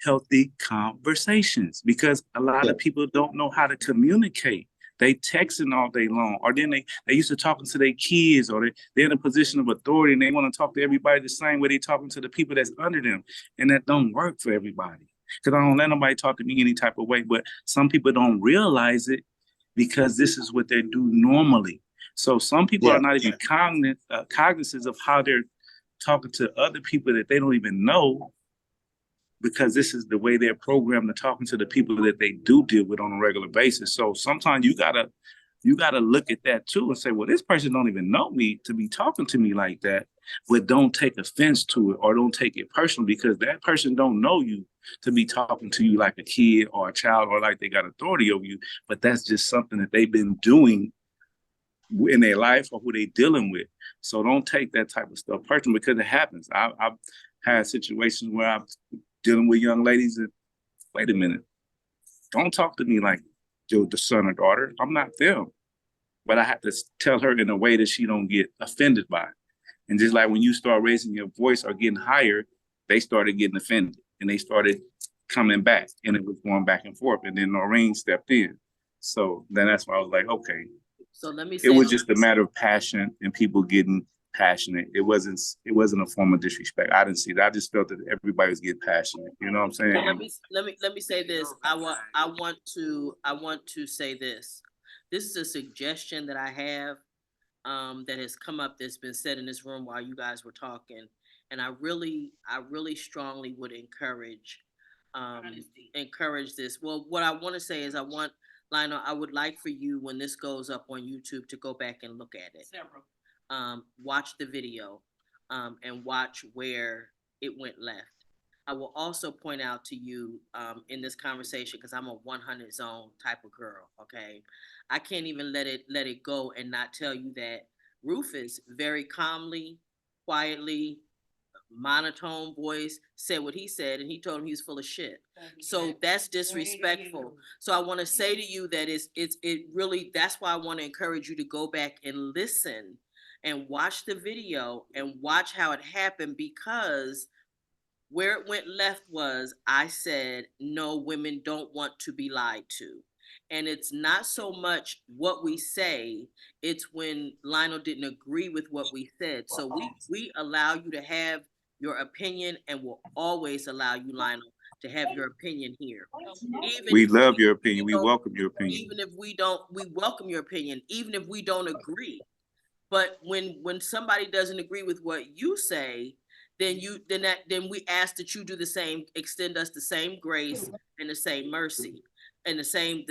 healthy conversations because a lot of people don't know how to communicate. They texting all day long, or then they used to talking to their kids, or they're in a position of authority and they want to talk to everybody the same way they talking to the people that's under them. And that don't work for everybody. Because I don't let nobody talk to me any type of way, but some people don't realize it because this is what they do normally. So some people are not even cognizant of how they're talking to other people that they don't even know, because this is the way they're programmed to talking to the people that they do deal with on a regular basis. So sometimes you gotta look at that too and say, well, this person don't even know me to be talking to me like that, but don't take offense to it or don't take it personal, because that person don't know you to be talking to you like a kid or a child or like they got authority over you, but that's just something that they've been doing in their life or who they dealing with. So don't take that type of stuff personal, because it happens. I've had situations where I'm dealing with young ladies that, wait a minute, don't talk to me like you're the son or daughter. I'm not them. But I have to tell her in a way that she don't get offended by it. And just like when you start raising your voice or getting higher, they started getting offended and they started coming back, and it was going back and forth. And then Noreen stepped in. So then that's why I was like, okay. So let me say, it was just a matter of passion and people getting passionate. It wasn't a form of disrespect. I didn't see that. I just felt that everybody was getting passionate. You know what I'm saying? So let me say this. I want to say this. This is a suggestion that I have that has come up, that's been said in this room while you guys were talking, and I really strongly would encourage this. Well, what I want to say is, Lionel, I would like for you, when this goes up on YouTube, to go back and look at it. Watch the video, and watch where it went left. I will also point out to you in this conversation, because I'm a 100 zone type of girl, okay? I can't even let it go and not tell you that Rufus very calmly, quietly, monotone voice said what he said, and he told him he was full of shit. So that's disrespectful. So I want to say to you that it really, that's why I want to encourage you to go back and listen and watch the video and watch how it happened, because where it went left was, I said, no, women don't want to be lied to. And it's not so much what we say, it's when Lionel didn't agree with what we said. So we allow you to have your opinion, and will always allow you, Lionel, to have your opinion here. We love your opinion. We welcome your opinion. Even if we don't, we welcome your opinion, even if we don't agree. But when somebody doesn't agree with what you say, then we ask that you do the same, extend us the same grace and the same mercy and the same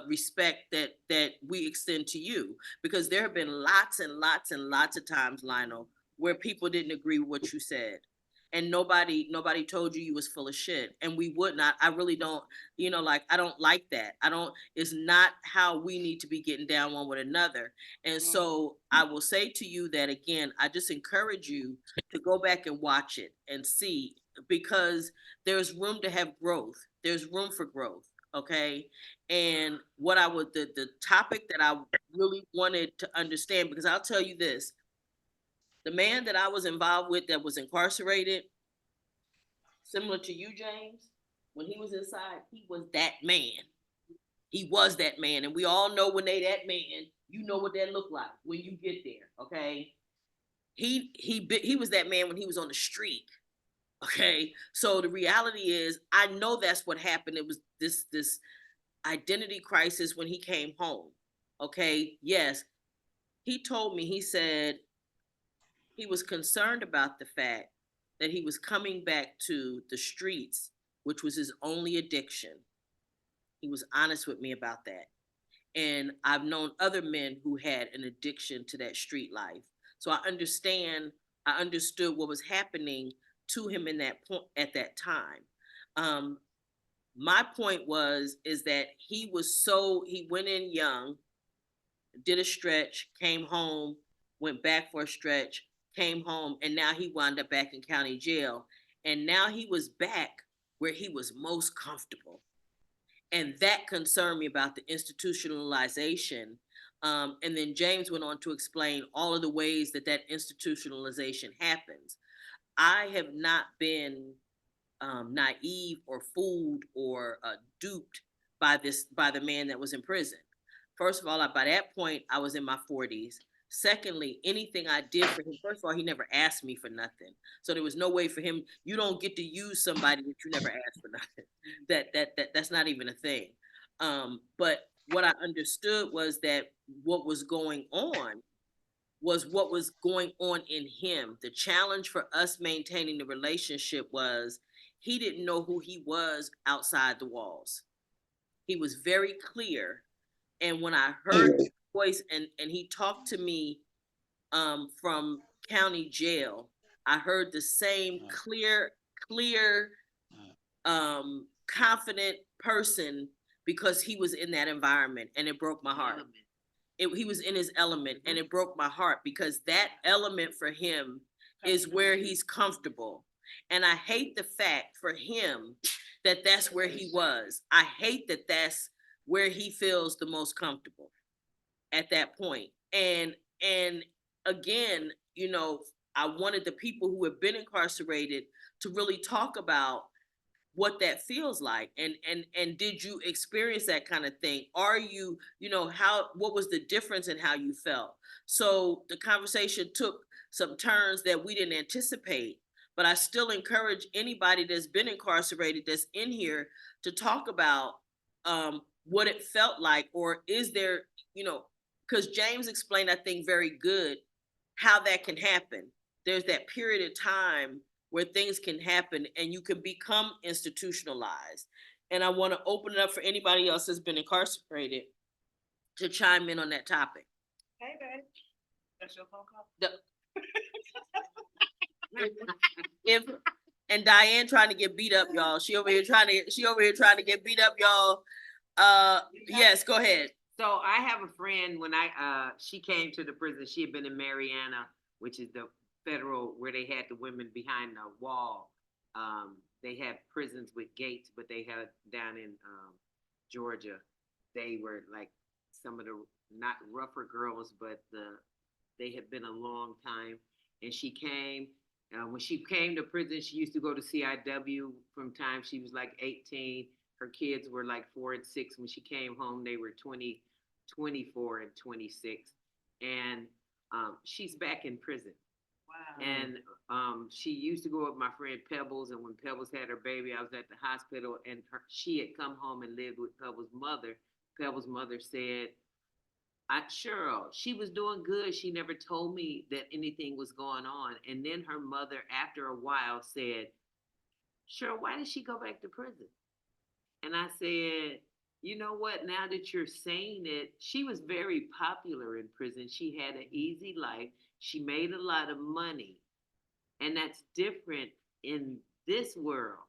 respect that we extend to you, because there have been lots and lots and lots of times, Lionel, where people didn't agree with what you said, and nobody told you was full of shit, and we would not. I really don't, I don't like that. It's not how we need to be getting down one with another. And so I will say to you that, again, I just encourage you to go back and watch it and see, because there's room to have growth. There's room for growth. Okay. And the topic that I really wanted to understand, because I'll tell you this, the man that I was involved with that was incarcerated, similar to you, James, when he was inside, he was that man. He was that man. And we all know when they that man, you know what that look like when you get there, okay? he was that man when he was on the street. Okay, so the reality is, I know that's what happened. It was this identity crisis when he came home. Okay, yes, he told me, he said he was concerned about the fact that he was coming back to the streets, which was his only addiction. He was honest with me about that. And I've known other men who had an addiction to that street life. So I understood what was happening to him in that point at that time. My point is that he went in young, did a stretch, came home, went back for a stretch, came home, and now he wound up back in county jail. And now he was back where he was most comfortable. And that concerned me about the institutionalization. And then James went on to explain all of the ways that institutionalization happens. I have not been naive or fooled or duped by the man that was in prison. First of all, by that point, I was in my 40s. Secondly, anything I did for him, first of all, he never asked me for nothing. So there was no way for him. You don't get to use somebody that you never asked for nothing. That's not even a thing. But what I understood was that what was going on in him. The challenge for us maintaining the relationship was he didn't know who he was outside the walls. He was very clear. And when I heard his voice and he talked to me from county jail, I heard the same clear, confident person, because he was in that environment, and it broke my heart. He was in his element, and it broke my heart, because that element for him is where he's comfortable. And I hate the fact for him that that's where he was. I hate that that's where he feels the most comfortable at that point. And again, I wanted the people who have been incarcerated to really talk about what that feels like, and did you experience that kind of thing? Are you, what was the difference in how you felt? So the conversation took some turns that we didn't anticipate, but I still encourage anybody that's been incarcerated that's in here to talk about what it felt like, or is there, because James explained, I think, very good how that can happen. There's that period of time where things can happen and you can become institutionalized. And I want to open it up for anybody else that's been incarcerated to chime in on that topic. Hey, babe. That's your phone call? And Diane trying to get beat up, y'all. She over here trying to get beat up, y'all. Yes, go ahead. So I have a friend, when she came to the prison, she had been in Mariana, which is the federal, where they had the women behind the wall. They had prisons with gates, but they had down in Georgia, they were like some of the not rougher girls, but they had been a long time. And she came, when she came to prison, she used to go to CIW from time she was like 18. Her kids were like 4 and 6. When she came home, they were 20, 24 and 26. And she's back in prison. Wow. And she used to go with my friend Pebbles, and when Pebbles had her baby, I was at the hospital, and she had come home and lived with Pebbles' mother. Pebbles' mother said, Cheryl, she was doing good. She never told me that anything was going on. And then her mother, after a while, said, Cheryl, why did she go back to prison? And I said, you know what, now that you're saying it, she was very popular in prison. She had an easy life. She made a lot of money. And that's different in this world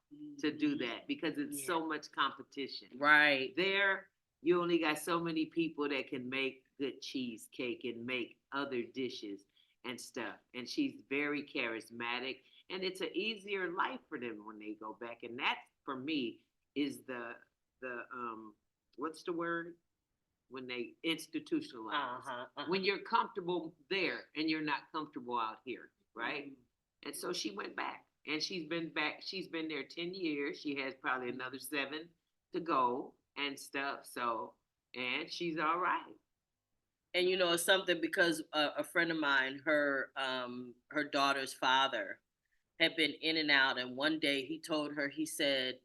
to do that, because it's so much competition. Right. There, you only got so many people that can make good cheesecake and make other dishes and stuff. And she's very charismatic, and it's an easier life for them when they go back. And that, for me, is the what's the word? When they institutionalize. When you're comfortable there and you're not comfortable out here, right? And so she went back, and she's been back. She's been there 10 years. She has probably another 7 to go and stuff. So, and she's all right. And you know, it's something because a friend of mine, her daughter's father had been in and out, and one day he told her, he said,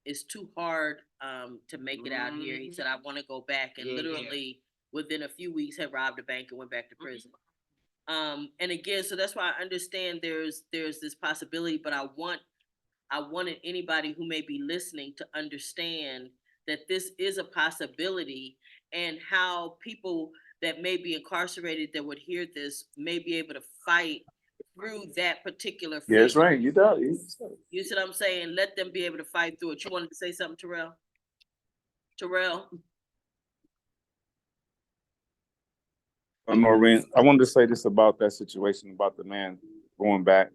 "It's too hard to make it out here." He said, "I want to go back," and literally within a few weeks had robbed a bank and went back to prison. And again, so that's why I understand there's this possibility, but I wanted anybody who may be listening to understand that this is a possibility, and how people that may be incarcerated that would hear this may be able to fight through that particular fear. Yeah, that's right. You know. You see what I'm saying? Let them be able to fight through it. You wanted to say something, Terrell? Terrell? Noreen, I wanted to say this about that situation, about the man going back.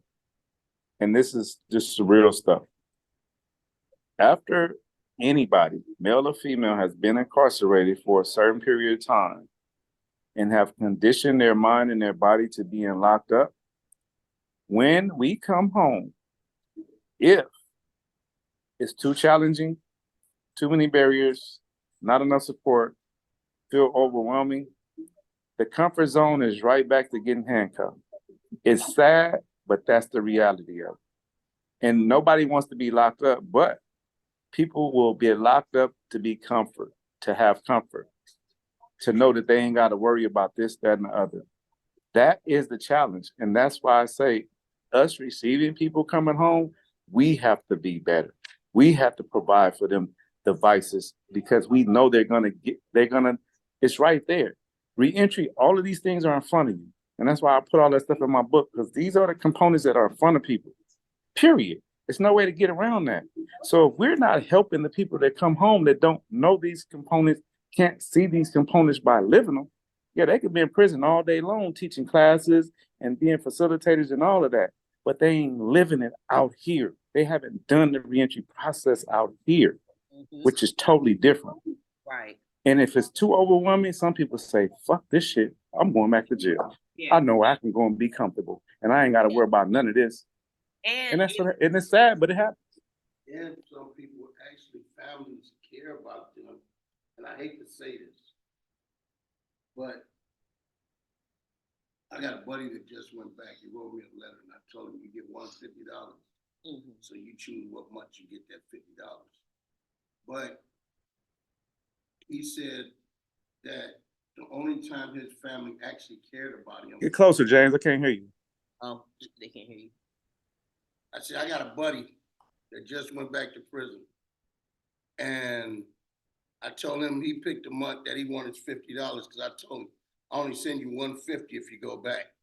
And this is just surreal stuff. After anybody, male or female, has been incarcerated for a certain period of time and have conditioned their mind and their body to being locked up, when we come home, if it's too challenging, too many barriers, not enough support, feel overwhelming, the comfort zone is right back to getting handcuffed. It's sad, but that's the reality of it. And nobody wants to be locked up, but people will be locked up to be comfort, to have comfort, to know that they ain't got to worry about this, that, and the other. That is the challenge. And that's why I say us receiving people coming home, we have to be better. We have to provide for them devices because we know it's right there. Reentry, all of these things are in front of you. And that's why I put all that stuff in my book, because these are the components that are in front of people, period. There's no way to get around that. So if we're not helping the people that come home that don't know these components, can't see these components by living them, yeah, they could be in prison all day long teaching classes and being facilitators and all of that, but they ain't living it out here. They haven't done the reentry process out here, which is totally different. Right. And if it's too overwhelming, some people say, fuck this shit, I'm going back to jail. Yeah. I know I can go and be comfortable, and I ain't got to worry about none of this. And it's sad, but it happens. And some people, actually, families care about them. And I hate to say this, but I got a buddy that just went back. He wrote me a letter, and I told him you get $150. So you choose what much you get that $50. But he said that the only time his family actually cared about him. Get closer, James. I can't hear you. Oh, they can't hear you. I said, I got a buddy that just went back to prison. And I told him he picked a month that he wanted $50 because I told him, I only send you $150 if you go back.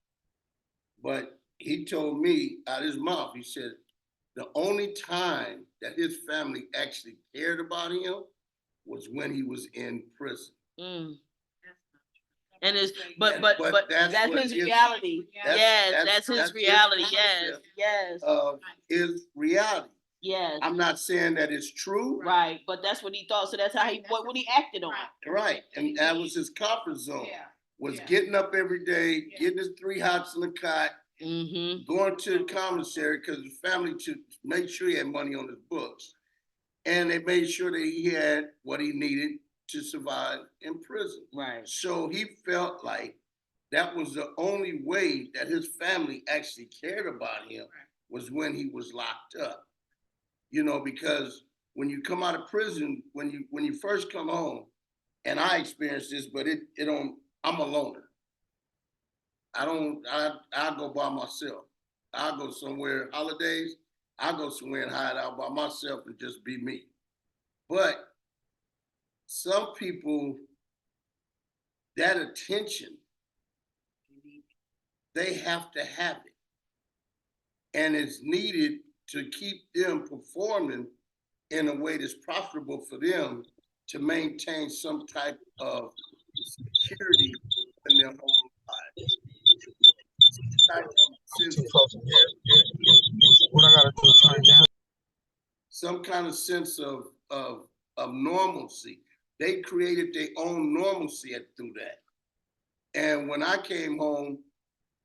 But he told me out of his mouth, he said, the only time that his family actually cared about him was when he was in prison. And it's but that's his reality. That's his reality. Yes. His reality. Yes. I'm not saying that it's true. Right, but that's what he thought. So that's how what he acted on. Right. And that was his comfort zone. Was getting up every day, getting his 3 hots in the cot, going to the commissary because the family to make sure he had money on his books. And they made sure that he had what he needed to survive in prison. Right. So he felt like that was the only way that his family actually cared about him was when he was locked up. You know, because when you come out of prison, when you first come home, and I experienced this, but I'm a loner. I go by myself. I go somewhere, holidays, I go somewhere and hide out by myself and just be me. But some people, that attention, they have to have it. And it's needed to keep them performing in a way that's profitable for them to maintain some type of security in their own lives. What I gotta do, turn down? Some kind of sense of normalcy. They created their own normalcy through that. And when I came home,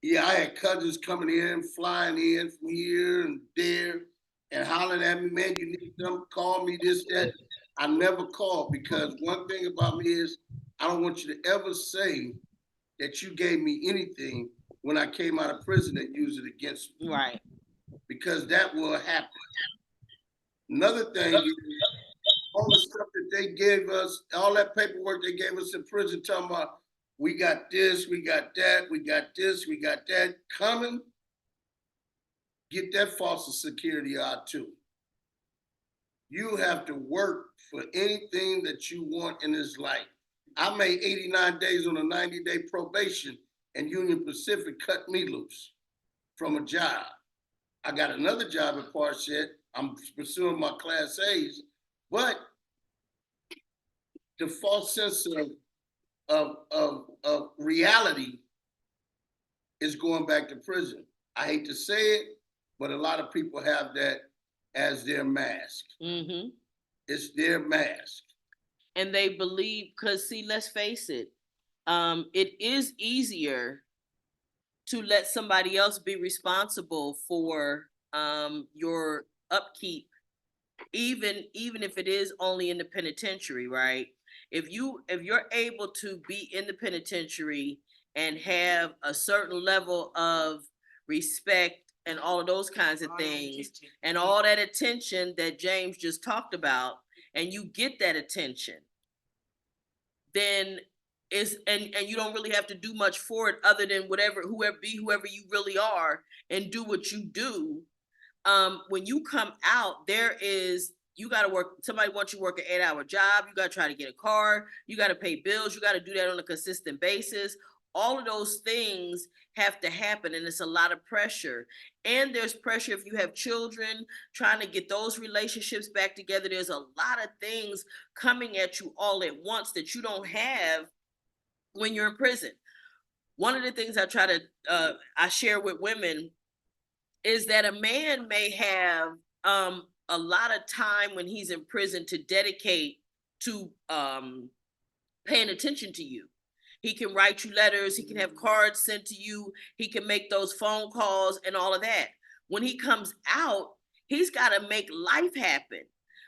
I had cousins coming in, flying in from here and there, and hollering at me, man, you need them, call me this, that. I never called because one thing about me is I don't want you to ever say that you gave me anything when I came out of prison and use it against me. Right. Because that will happen. Another thing is all the stuff that they gave us, all that paperwork they gave us in prison, talking about we got this, we got that, we got this, we got that coming. Get that foster security out too. You have to work for anything that you want in this life. I made 89 days on a 90-day probation, and Union Pacific cut me loose from a job. I got another job at Parchet. I'm pursuing my Class A's, but the false sense of reality is going back to prison. I hate to say it, but a lot of people have that as their mask. Mm-hmm. It's their mask. And they believe, because see, let's face it, it is easier to let somebody else be responsible for your upkeep, even if it is only in the penitentiary, right? If you're able to be in the penitentiary and have a certain level of respect and all of those kinds of things and all that attention that James just talked about, and you get that attention, then and you don't really have to do much for it other than whoever you really are and do what you do. When you come out, you got to work. Somebody wants you to work an 8-hour job. You got to try to get a car. You got to pay bills. You got to do that on a consistent basis. All of those things have to happen, and it's a lot of pressure. And there's pressure if you have children, trying to get those relationships back together. There's a lot of things coming at you all at once that you don't have when you're in prison. One of the things I share with women is that a man may have a lot of time when he's in prison to dedicate to paying attention to you. He can write you letters, he can have cards sent to you, he can make those phone calls and all of that. When he comes out, he's got to make life happen.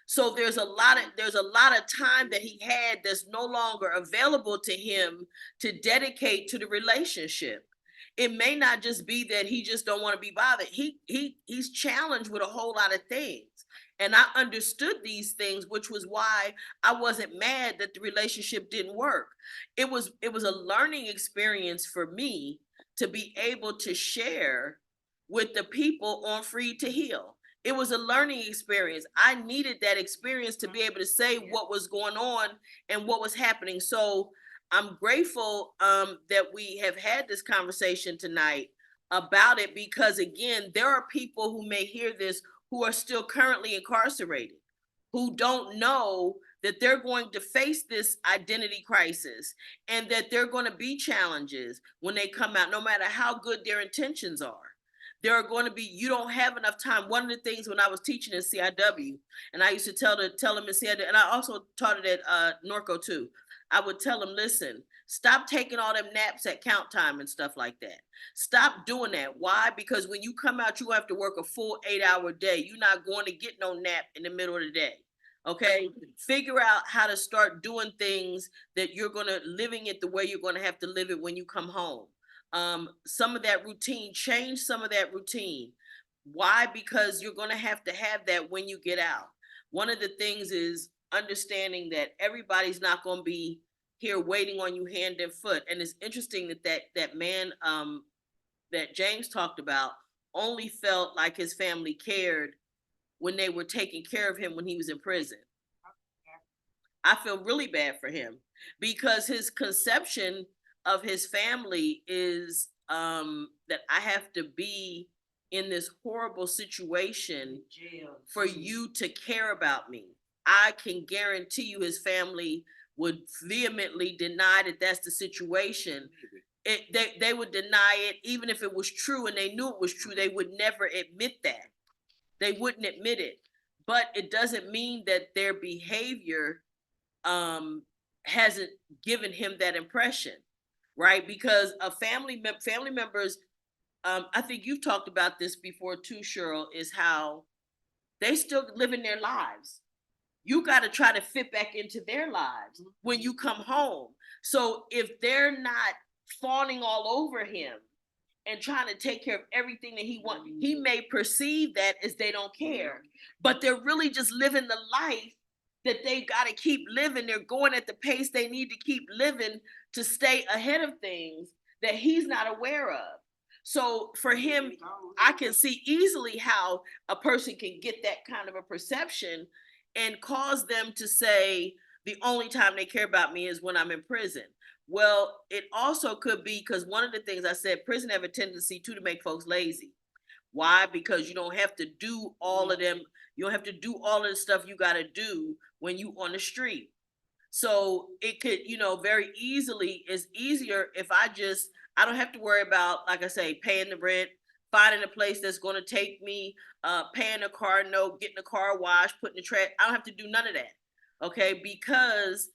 So there's a lot of time that he had that's no longer available to him to dedicate to the relationship. It may not just be that he just don't want to be bothered. He's challenged with a whole lot of things. And I understood these things, which was why I wasn't mad that the relationship didn't work. It was a learning experience for me to be able to share with the people on Free to Heal. It was a learning experience. I needed that experience to be able to say what was going on and what was happening. So I'm grateful that we have had this conversation tonight about it, because again, there are people who may hear this who are still currently incarcerated, who don't know that they're going to face this identity crisis and that there are going to be challenges when they come out, no matter how good their intentions are. There are going to be, you don't have enough time. One of the things when I was teaching in CIW, and I used to tell them in CIW, and I also taught it at Norco too, I would tell them, listen, stop taking all them naps at count time and stuff like that. Stop doing that. Why? Because when you come out, you have to work a full 8-hour day. You're not going to get no nap in the middle of the day. Okay? Figure out how to start doing things that you're going to, living it the way you're going to have to live it when you come home. Some of that routine, change some of that routine. Why? Because you're going to have that when you get out. One of the things is understanding that everybody's not going to be here waiting on you hand and foot. And it's interesting that man that James talked about only felt like his family cared when they were taking care of him when he was in prison. I feel really bad for him because his conception of his family is that I have to be in this horrible situation for you to care about me. I can guarantee you his family would vehemently deny that that's the situation. They would deny it even if it was true and they knew it was true. They would never admit that. They wouldn't admit it. But it doesn't mean that their behavior hasn't given him that impression, right? Because family members, I think you've talked about this before too, Cheryl, is how they still living their lives. You got to try to fit back into their lives when you come home. So if they're not fawning all over him and trying to take care of everything that he wants. He may perceive that as they don't care, but they're really just living the life that they got to keep living. They're going at the pace they need to keep living to stay ahead of things that he's not aware of. So for him, I can see easily how a person can get that kind of a perception and cause them to say, the only time they care about me is when I'm in prison. Well, it also could be because one of the things I said, prison have a tendency to make folks lazy. Why? Because you don't have to do all of them. You don't have to do all of the stuff you got to do when you on the street. So it could, very easily, it's easier if I don't have to worry about, like I say, paying the rent, finding a place that's going to take me, paying a car note, getting a car washed, putting the trash. I don't have to do none of that. Okay. Because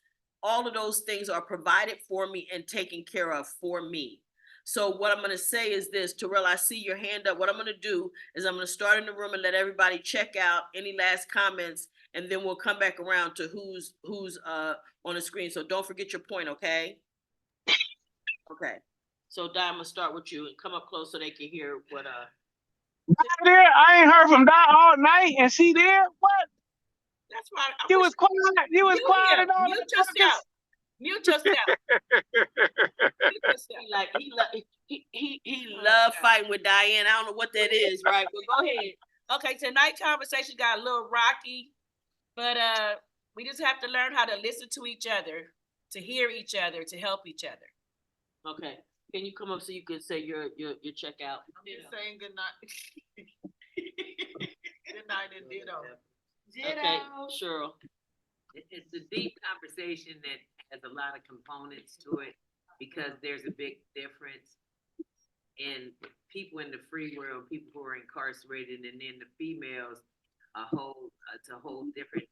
all of those things are provided for me and taken care of for me. So what I'm going to say is this, Terrell, I see your hand up. What I'm going to do is I'm going to start in the room and let everybody check out any last comments, and then we'll come back around to who's on the screen. So don't forget your point, okay? Okay. So Di, I'm going to start with you and come up close so they can hear what There, I ain't heard from Di all night, and she there? What? That's right. You was quiet. You was quiet and all. Mute yourself. Mute yourself. He loved fighting with Diane. I don't know what that is, right? But go ahead. Okay, tonight conversation got a little rocky, but we just have to learn how to listen to each other, to hear each other, to help each other. Okay. Can you come up so you can say your checkout? I'm just saying good night. Good night and ditto. Okay, Cheryl. It's a deep conversation that has a lot of components to it because there's a big difference in people in the free world, people who are incarcerated, and then the females, it's a whole different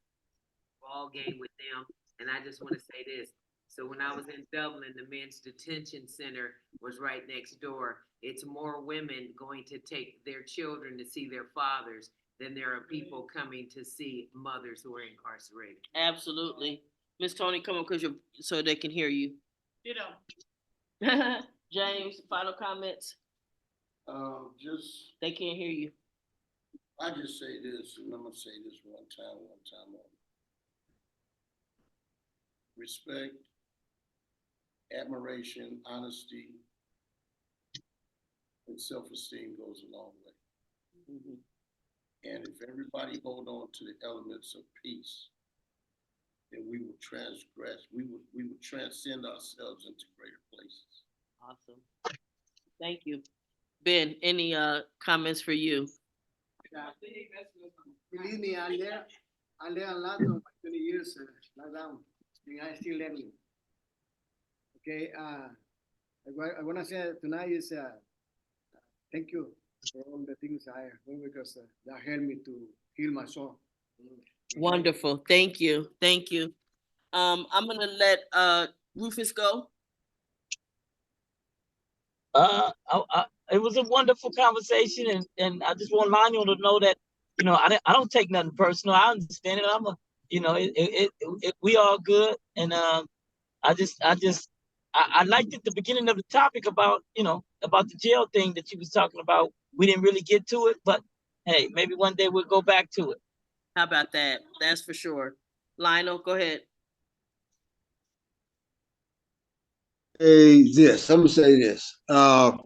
ball game with them. And I just want to say this. So when I was in Dublin, the men's detention center was right next door. It's more women going to take their children to see their fathers than there are people coming to see mothers who are incarcerated. Absolutely. Miss Tony, come on, so they can hear you. Ditto. James, final comments? They can't hear you. I just say this, and I'm gonna say this one time only. Respect, admiration, honesty, and self-esteem goes a long way. Mm-hmm. And if everybody hold on to the elements of peace, then we will transgress. We will transcend ourselves into greater places. Awesome. Thank you. Ben, any comments for you? Believe me, I learned a lot of my 20 years lockdown, and I still learning. Okay, I want to say tonight is thank you for all the things I have done because that helped me to heal my soul. Wonderful. Thank you. Thank you. I'm gonna let Rufus go. It was a wonderful conversation, and I just want Lionel to know that, I don't take nothing personal. I understand it. We all good, and I liked at the beginning of the topic about the jail thing that you was talking about. We didn't really get to it, but hey, maybe one day we'll go back to it. How about that? That's for sure. Lionel, go ahead. I'm gonna say this. I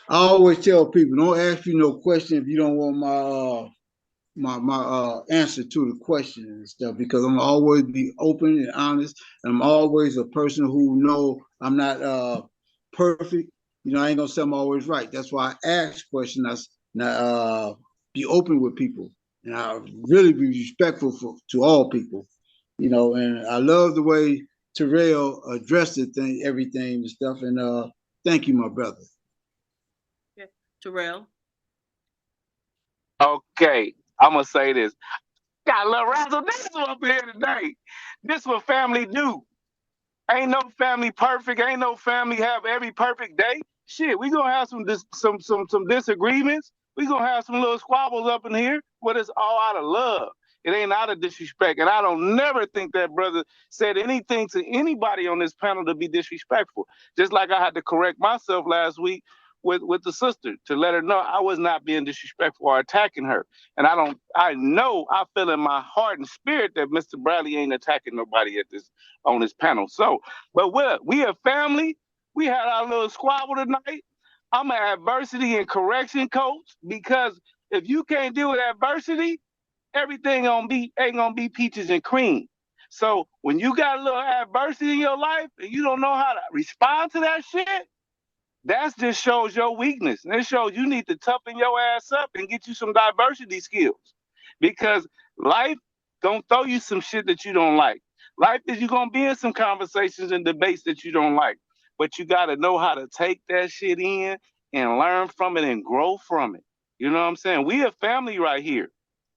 always tell people, don't ask me no question if you don't want my answer to the question and stuff, because I'm always be open and honest, and I'm always a person who know I'm not perfect. I ain't gonna say I'm always right. That's why I ask questions. Be open with people, and I really be respectful to all people. And I love the way Terrell addressed everything and stuff. And thank you, my brother. Okay. Terrell. Okay, I'm gonna say this. Got a little razzle dazzle up here today. This what family do. Ain't no family perfect. Ain't no family have every perfect day. Shit, we gonna have some disagreements. We gonna have some little squabbles up in here, but it's all out of love. It ain't out of disrespect. And I don't never think that brother said anything to anybody on this panel to be disrespectful. Just like I had to correct myself last week with the sister to let her know I was not being disrespectful or attacking her. And I feel in my heart and spirit that Mr. Bradley ain't attacking nobody on this panel. So, but we a family. We had our little squabble tonight. I'm an adversity and correction coach, because if you can't deal with adversity, everything ain't gonna be peaches and cream. So when you got a little adversity in your life and you don't know how to respond to that shit, that just shows your weakness. And it shows you need to toughen your ass up and get you some diversity skills. Because life gonna throw you some shit that you don't like. Life is you gonna be in some conversations and debates that you don't like. But you gotta know how to take that shit in and learn from it and grow from it. You know what I'm saying? We a family right here.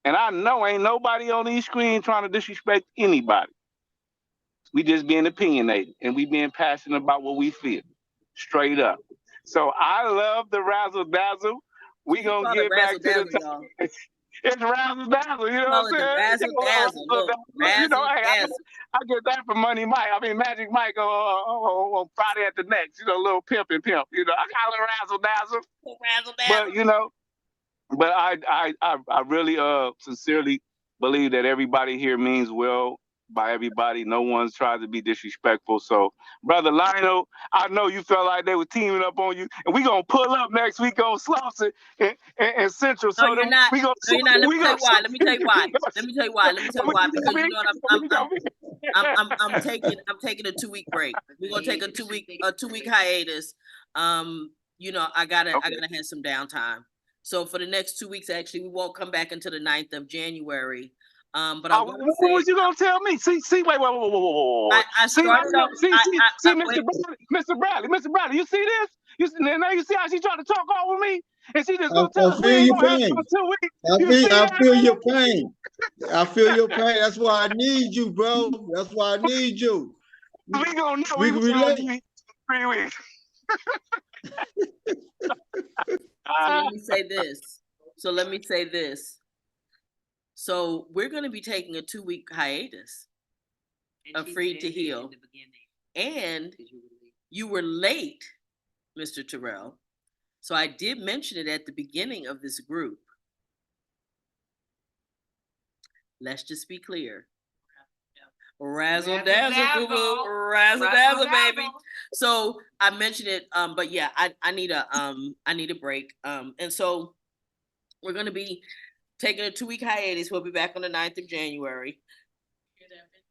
And I know ain't nobody on these screens trying to disrespect anybody. We just being opinionated and we being passionate about what we feel. Straight up. So I love the razzle dazzle. We gonna get back to the topic. It's razzle dazzle, you know what I'm saying? Razzle dazzle. Look, you know, hey, dazzle. I get that from Money Mike. I mean Magic Mike on Friday at the Next, you know, little pimp. You know, I got a little razzle dazzle. Razzle dazzle. But you know, but I really sincerely believe that everybody here means well by everybody. No one's tried to be disrespectful. So, Brother Lionel, I know you felt like they were teaming up on you, and we gonna pull up next week on Slauson and Central. No, you're not. No, you're not. Let me tell you why. Let me tell you why. Because you know I'm taking a 2 week break. We're gonna take a 2 week hiatus. You know, I gotta have some downtime. So for the next 2 weeks, actually, we won't come back until the 9th of January. But what was you gonna tell me? See, wait. I started off. Mr. Bradley, you see this? Now you see how she tried to talk over me, and she just gonna tell us we ain't gonna have 2 weeks. I feel your pain. I feel your pain. That's why I need you, bro. That's why I need you. We gonna know we can relate. 3 weeks. So let me say this. So we're going to be taking a 2 week hiatus of Free to Heal. And you were late, Mr. Terrell. So I did mention it at the beginning of this group. Let's just be clear. Razzle dazzle, razzle dazzle, baby. So I mentioned it, but yeah, I need a break. And so we're gonna be taking a 2 week hiatus. We'll be back on the 9th of January.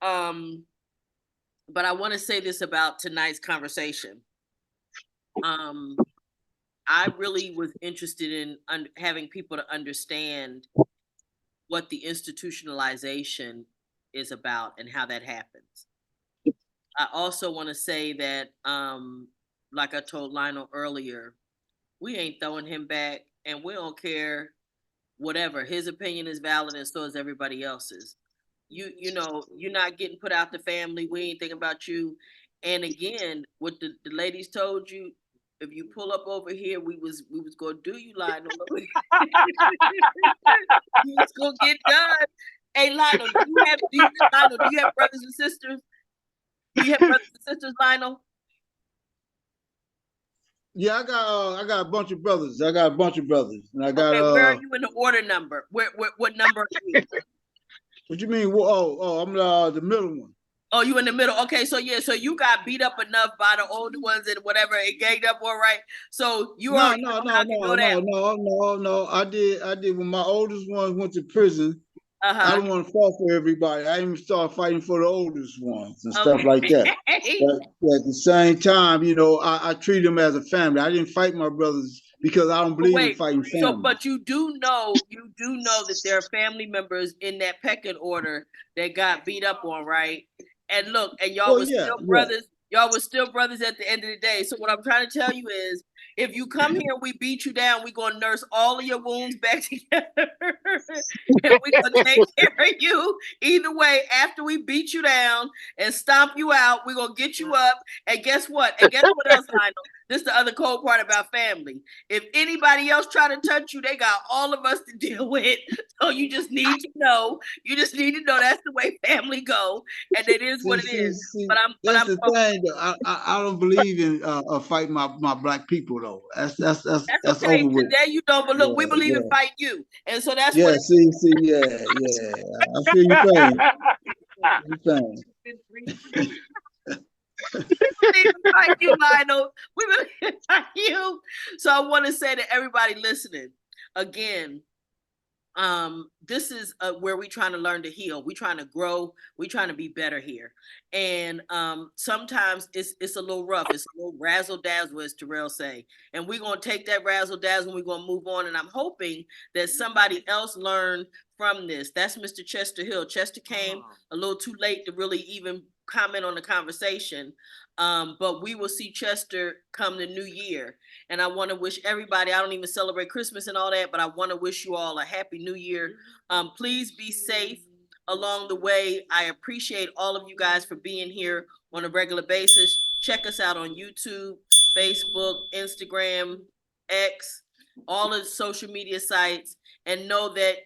But I want to say this about tonight's conversation. I really was interested in having people to understand what the institutionalization is about and how that happens. I also want to say that, like I told Lionel earlier, we ain't throwing him back, and we don't care. Whatever, his opinion is valid, and so is everybody else's. You know, you're not getting put out the family. We ain't thinking about you. And again, what the ladies told you, if you pull up over here, we was gonna do you, Lionel. You was gonna get done. Hey, Lionel, do you have brothers and sisters? Do you have brothers and sisters, Lionel? Yeah, I got a bunch of brothers. And I got. Okay, where are you in the order number? What number are you? What you mean? I'm the middle one. Oh, you in the middle? Okay, so yeah, so you got beat up enough by the older ones and whatever, and ganged up, all right. So you No. I did when my oldest one went to prison. I don't want to fall for everybody. I even started fighting for the oldest ones and stuff like that. But at the same time, you know, I treat them as a family. I didn't fight my brothers because I don't believe in fighting families. So, but you do know that there are family members in that pecking order that got beat up on, right? And look, and y'all were still brothers. Y'all were still brothers at the end of the day. So what I'm trying to tell you is, if you come here and we beat you down, we're going to nurse all of your wounds back together. And we're going to take care of you. Either way, after we beat you down and stomp you out, we're going to get you up. And guess what? And guess what else, Lionel? this is the other cold part about family. If anybody else try to touch you, they got all of us to deal with. So you just need to know. You just need to know that's the way family go, and it is what it is. But that's the thing. I don't believe in fighting my black people though. That's okay. over with. Today you don't, but look, we believe in fight you, and so that's what. I feel your pain. Fight you, Lionel. We believe in fight you. So I want to say to everybody listening, again, this is where we're trying to learn to heal. We're trying to grow. We're trying to be better here. And sometimes it's a little rough. It's a little razzle dazzle, as Terrell say. And we're going to take that razzle dazzle and we're going to move on. And I'm hoping that somebody else learned from this. That's Mr. Chester Hill. Chester came a little too late to really even comment on the conversation. But we will see Chester come the new year. And I want to wish everybody, I don't even celebrate Christmas and all that, but I want to wish you all a happy new year. Please be safe along the way. I appreciate all of you guys for being here on a regular basis. Check us out on YouTube, Facebook, Instagram, X, all of the social media sites, and know that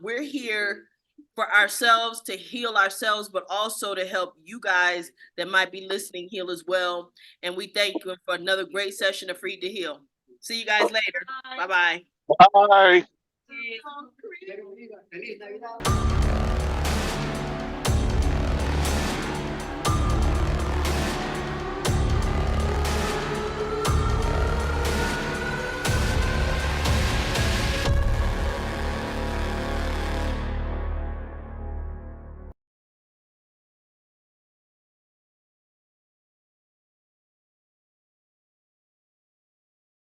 we're here for ourselves, to heal ourselves, but also to help you guys that might be listening heal as well. And we thank you for another great session of Free to Heal. See you guys later. Bye-bye. Bye. Feliz Navidad.